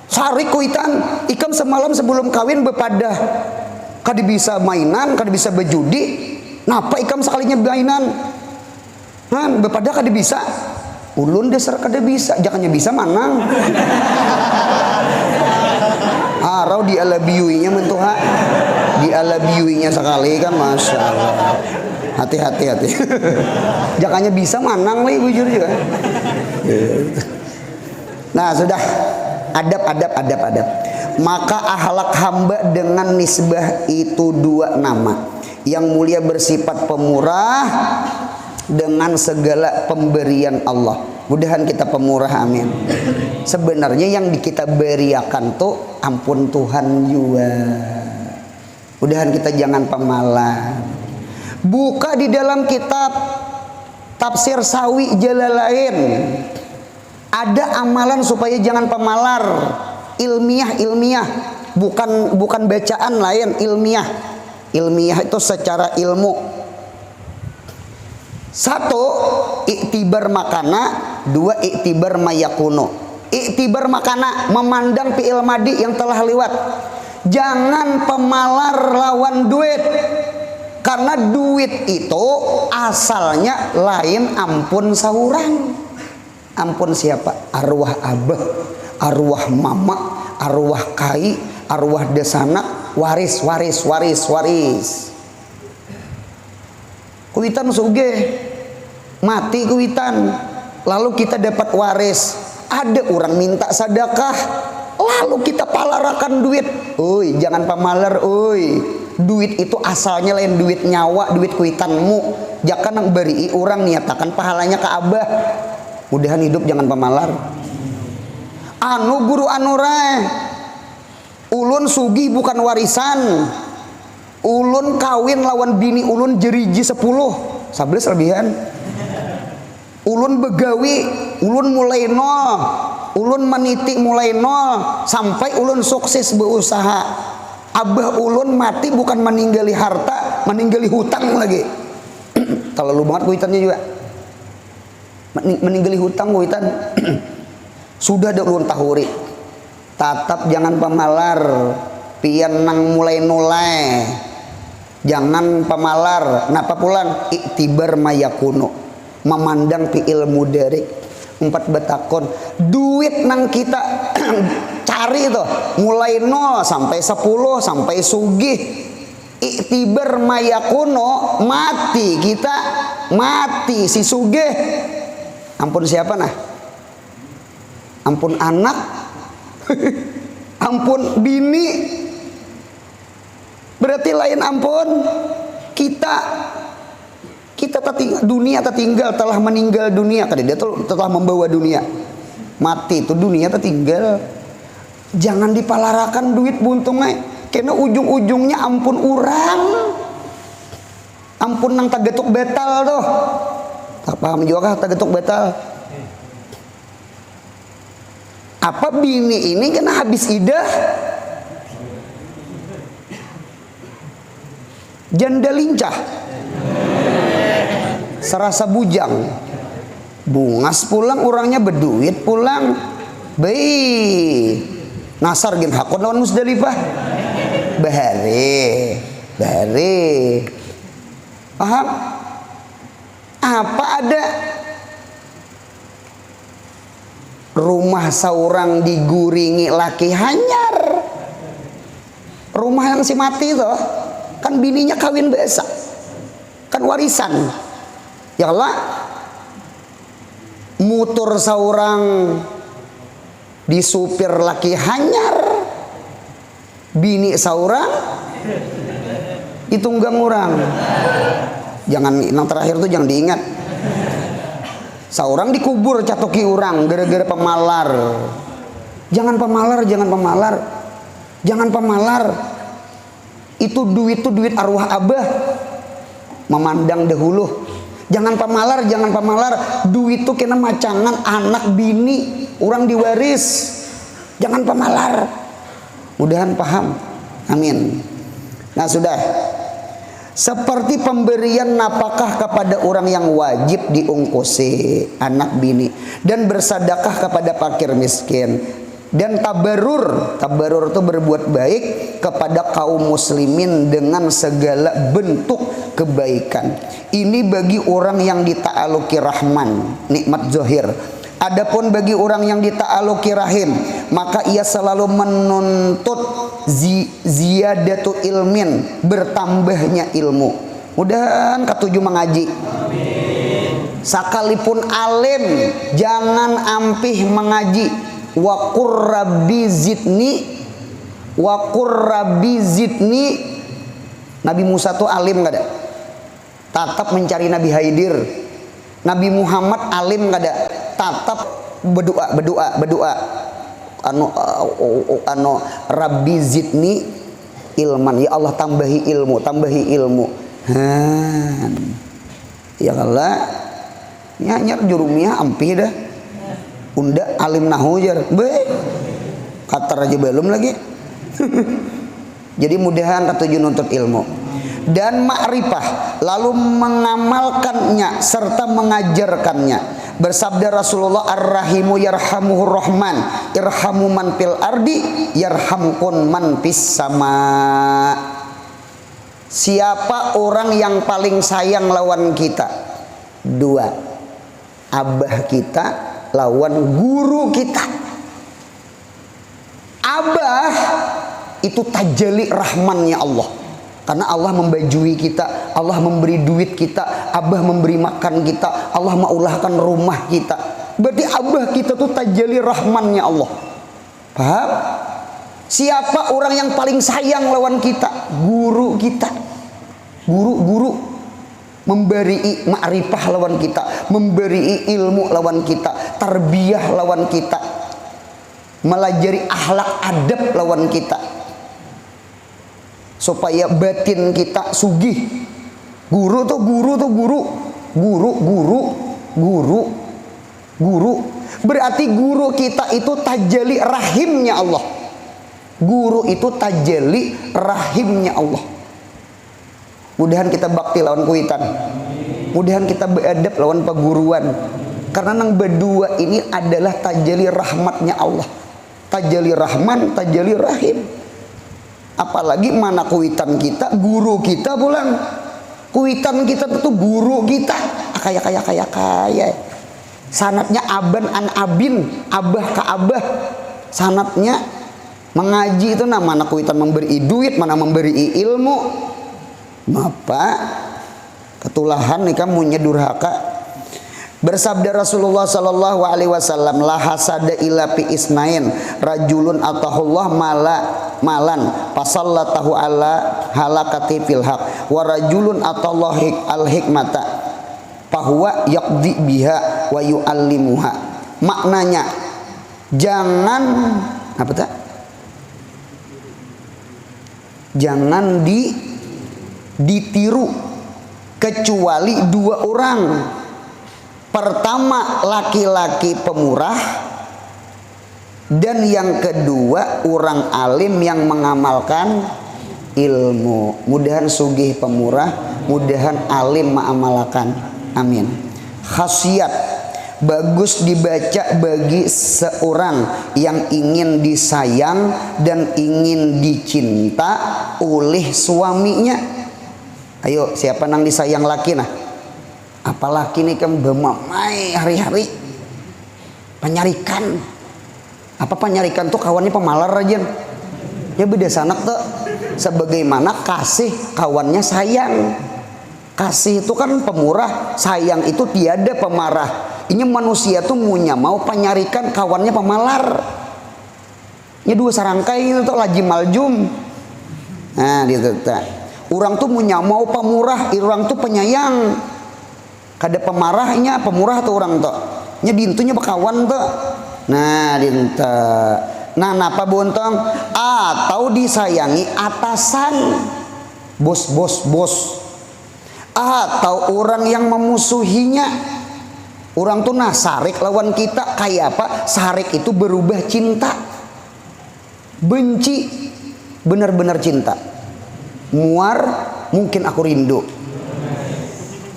Sari kuitan, ikam semalam sebelum kawin bepadah. Kada bisa mainan, kada bisa berjudi. Napa ikam sekalinya mainan? Han, bepadah kada bisa. Ulun dasar kada bisa, jangannya bisa manang. Arau di alabiuinya mentuha. Di alabiuinya sekali kan masya Allah. Hati-hati. Jangannya bisa manang lagi bujur juga. Nah sudah. Adab. Maka akhlak hamba dengan nisbah itu dua nama. Yang mulia bersifat pemurah dengan segala pemberian Allah. Mudahan kita pemurah, amin. Sebenarnya yang kita beriakan tuh ampun Tuhan juga. Mudahan kita jangan pemalas. Buka di dalam kitab Tafsir Sawi Jalalain. Ada amalan supaya jangan pemalar. Ilmiah. Bukan bacaan lain, ilmiah. Ilmiah itu secara ilmu. Satu, iktibar makana. Dua, iktibar mayakuno. Iktibar makana, memandang fi'il madi yang telah lewat. Jangan pemalar lawan duit. Karena duit itu asalnya lain ampun saurang. Ampun siapa? Arwah abah, arwah mama, arwah kai, arwah desanak, waris. Kuitan suge, mati kuitan, lalu kita dapat waris. Ada orang minta sedekah, lalu kita palarakan duit. Oi, jangan pamalar, oi. Duit itu asalnya lain duit nyawa, duit kuitanmu. Jangan nang beri orang niatakan pahalanya ke abah. Mudahan hidup jangan pemalar. Anu guru anu rae. Ulun sugi bukan warisan. Ulun kawin lawan bini ulun jeriji 10. 11 lebihan. Ulun begawi, ulun mulai nol. Ulun meniti mulai nol sampai ulun sukses berusaha. Abah ulun mati bukan meninggali harta, meninggali hutang lagi. Terlalu banget kuitannya juga. Meninggali hutang kuitan. Sudah ada ulun tahuri. Tatap jangan pemalar. Pian nang mulai nolai. Jangan pemalar. Napa pulang? Iktibar mayakuno. Memandang pi ilmu darik. 4 betakon. Duit nang kita cari itu mulai 0 sampai 10 sampai sugih. Iktibar mayakuno, mati kita, mati si sugih. Ampun siapa nah? Ampun anak. Ampun bini. Berarti lain ampun kita dunia tertinggal, telah meninggal dunia. Karena dia telah membawa dunia. Mati itu dunia tertinggal. Jangan dipalarakan duit buntungnya. Karena ujung-ujungnya ampun orang. Ampun nang tagetuk betal tuh. Tak paham juga kah tagetuk betal? Apa bini ini kena habis idah? janda lincah, serasa bujang, bungas pulang orangnya berduit pulang, baik nasar gen hakon lawan Musdalifah, bahare, paham? Apa ada rumah seorang diguringi laki hanyar, rumah yang si mati itu kan bininya kawin biasa, kan warisan. Ya Allah, mutur seorang disupir laki hanyar, bini seorang ditunggang orang. Jangan yang terakhir tuh jangan diingat. Seorang dikubur catoki orang gara-gara pemalar. Jangan pemalar. Itu duit arwah abah. Memandang dahulu. Jangan pemalar. Duit tuh kena macangan anak bini orang diwaris. Jangan pemalar. Mudahan paham. Amin. Nah sudah. Seperti pemberian napakah kepada orang yang wajib diungkusi anak bini, dan bersedekah kepada fakir miskin, dan tabarur itu berbuat baik kepada kaum muslimin dengan segala bentuk kebaikan. Ini bagi orang yang dita'aluki rahman, nikmat zohir. Adapun bagi orang yang dita'aluki rahim, maka ia selalu menuntut ziyadatu ilmin, bertambahnya ilmu. Mudahan ketujuh mengaji. Sakalipun alim, jangan ampih mengaji. Wa qur rabbi zidni. Nabi Musa tuh alim gak ada? Tatap mencari Nabi Haidir. Nabi Muhammad alim gak ada? Tatap berdoa. Anu Rabbi zidni ilman, ya Allah tambahi ilmu. Ya Allah, nyanyar jurumnya ampih dah. Unda alim nahu jar, katar aja belum lagi. Jadi mudahan ketujuh nuntut ilmu dan ma'rifah, lalu mengamalkannya serta mengajarkannya. Bersabda Rasulullah, ar-rahimu yarhamuhur rahman, irhamu man fil ardi yarhamkun man fis sama. Siapa orang yang paling sayang lawan kita? Dua, abah kita lawan guru kita. Abah itu tajalli rahmannya Allah, karena Allah membajui kita, Allah memberi duit kita, abah memberi makan kita, Allah maulahkan rumah kita. Berarti abah kita tuh tajalli rahmannya Allah. Paham? Siapa orang yang paling sayang lawan kita? Guru kita. Guru memberi ma'rifah lawan kita, memberi ilmu lawan kita, tarbiyah lawan kita, melajari akhlak adab lawan kita, supaya batin kita sugih. Guru. Berarti guru kita itu tajalli rahimnya Allah. Guru itu tajalli rahimnya Allah. Mudahan kita bakti lawan kuitan. Mudahan kita beradab lawan peguruan. Karena nang berdua ini adalah tajalli rahmatnya Allah. Tajalli rahman, tajalli rahim. Apalagi mana kuitan kita, guru kita pulang. Kuitan kita itu guru kita. Kaya. Sanatnya aban an abin, abah ka abah. Sanatnya mengaji itu nah, mana kuitan memberi duit, mana memberi ilmu. Mapa ketulahan nih kamu durhaka. Bersabda Rasulullah sallallahu alaihi wasallam, la hasada illa fi isnain, rajulun atahullah malan fasallatahu ala halakati fil haq, wa rajulun atallahi al hikmata fahuwa yaqdi biha wa yuallimuha. Maknanya jangan apa tak? Jangan ditiru kecuali dua orang. Pertama laki-laki pemurah, dan yang kedua orang alim yang mengamalkan ilmu. Mudahan sugih pemurah, mudahan alim ma'amalakan. Amin. Khasiat bagus dibaca bagi seorang yang ingin disayang dan ingin dicinta oleh suaminya. Ayo, siapa nang disayang laki nah? Apalagi nih kan bemamai hari-hari penyarikan. Apa penyarikan tuh kawannya pemalar aja. Ya beda sanak tuh. Sebagaimana kasih kawannya sayang. Kasih itu kan pemurah, sayang itu tiada pemarah. Ini manusia tuh punya mau penyarikan kawannya pemalar. Ini dua sarangkai itu tuh lajim maljum. Nah, gitu tuh. Orang tuh punya mau pemurah, orang tuh penyayang. Kada pemarahnya, pemurah tuh orang tuh. Nya dintunya bekawan tuh. Nah, dinta. Nah, napa bontong? Atau disayangi atasan. Bos. Atau orang yang memusuhinya. Orang tuh nah sarik lawan kita kayak apa? Sarik itu berubah cinta. Benci benar-benar cinta. Muar mungkin aku rindu.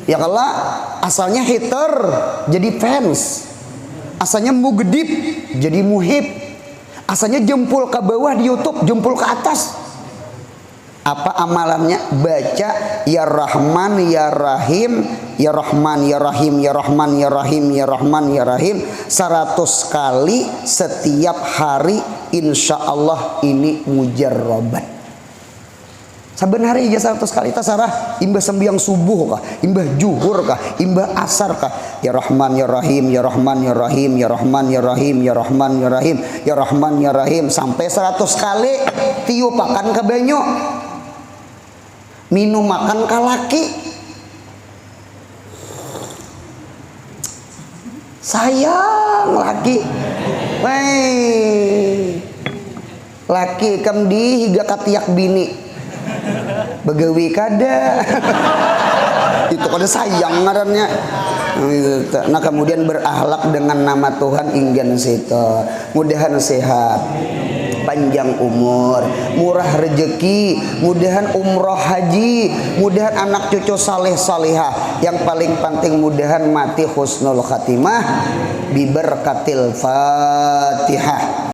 Ya kalau asalnya hater jadi fans. Asalnya mugedip jadi muhib. Asalnya jempol ke bawah di YouTube, jempol ke atas. Apa amalannya? Baca ya Rahman ya Rahim, ya Rahman ya Rahim, ya Rahman ya Rahim, ya Rahman ya Rahim 100 kali setiap hari, insya Allah ini mujarrabat. Saben hari aja 100 kali tasarah. Imbah sembiang subuh kah, imbah juhur kah, imbah asar kah, ya Rahman ya Rahim, ya Rahman ya Rahim, ya Rahman ya Rahim, ya Rahman ya Rahim, ya Rahman ya Rahim sampai 100 kali. Tiup makan ke banyu, minum makan ke laki, sayang laki, wey laki kam di higa katiak bini begawi kada. Itu kada sayang ngarannya. Nah kemudian berakhlak dengan nama Tuhan inggan situ. Mudahan sehat, panjang umur, murah rezeki, mudahan umroh haji, mudahan anak cucu saleh salihah, yang paling penting mudahan mati husnul khatimah biberkatil Fatihah.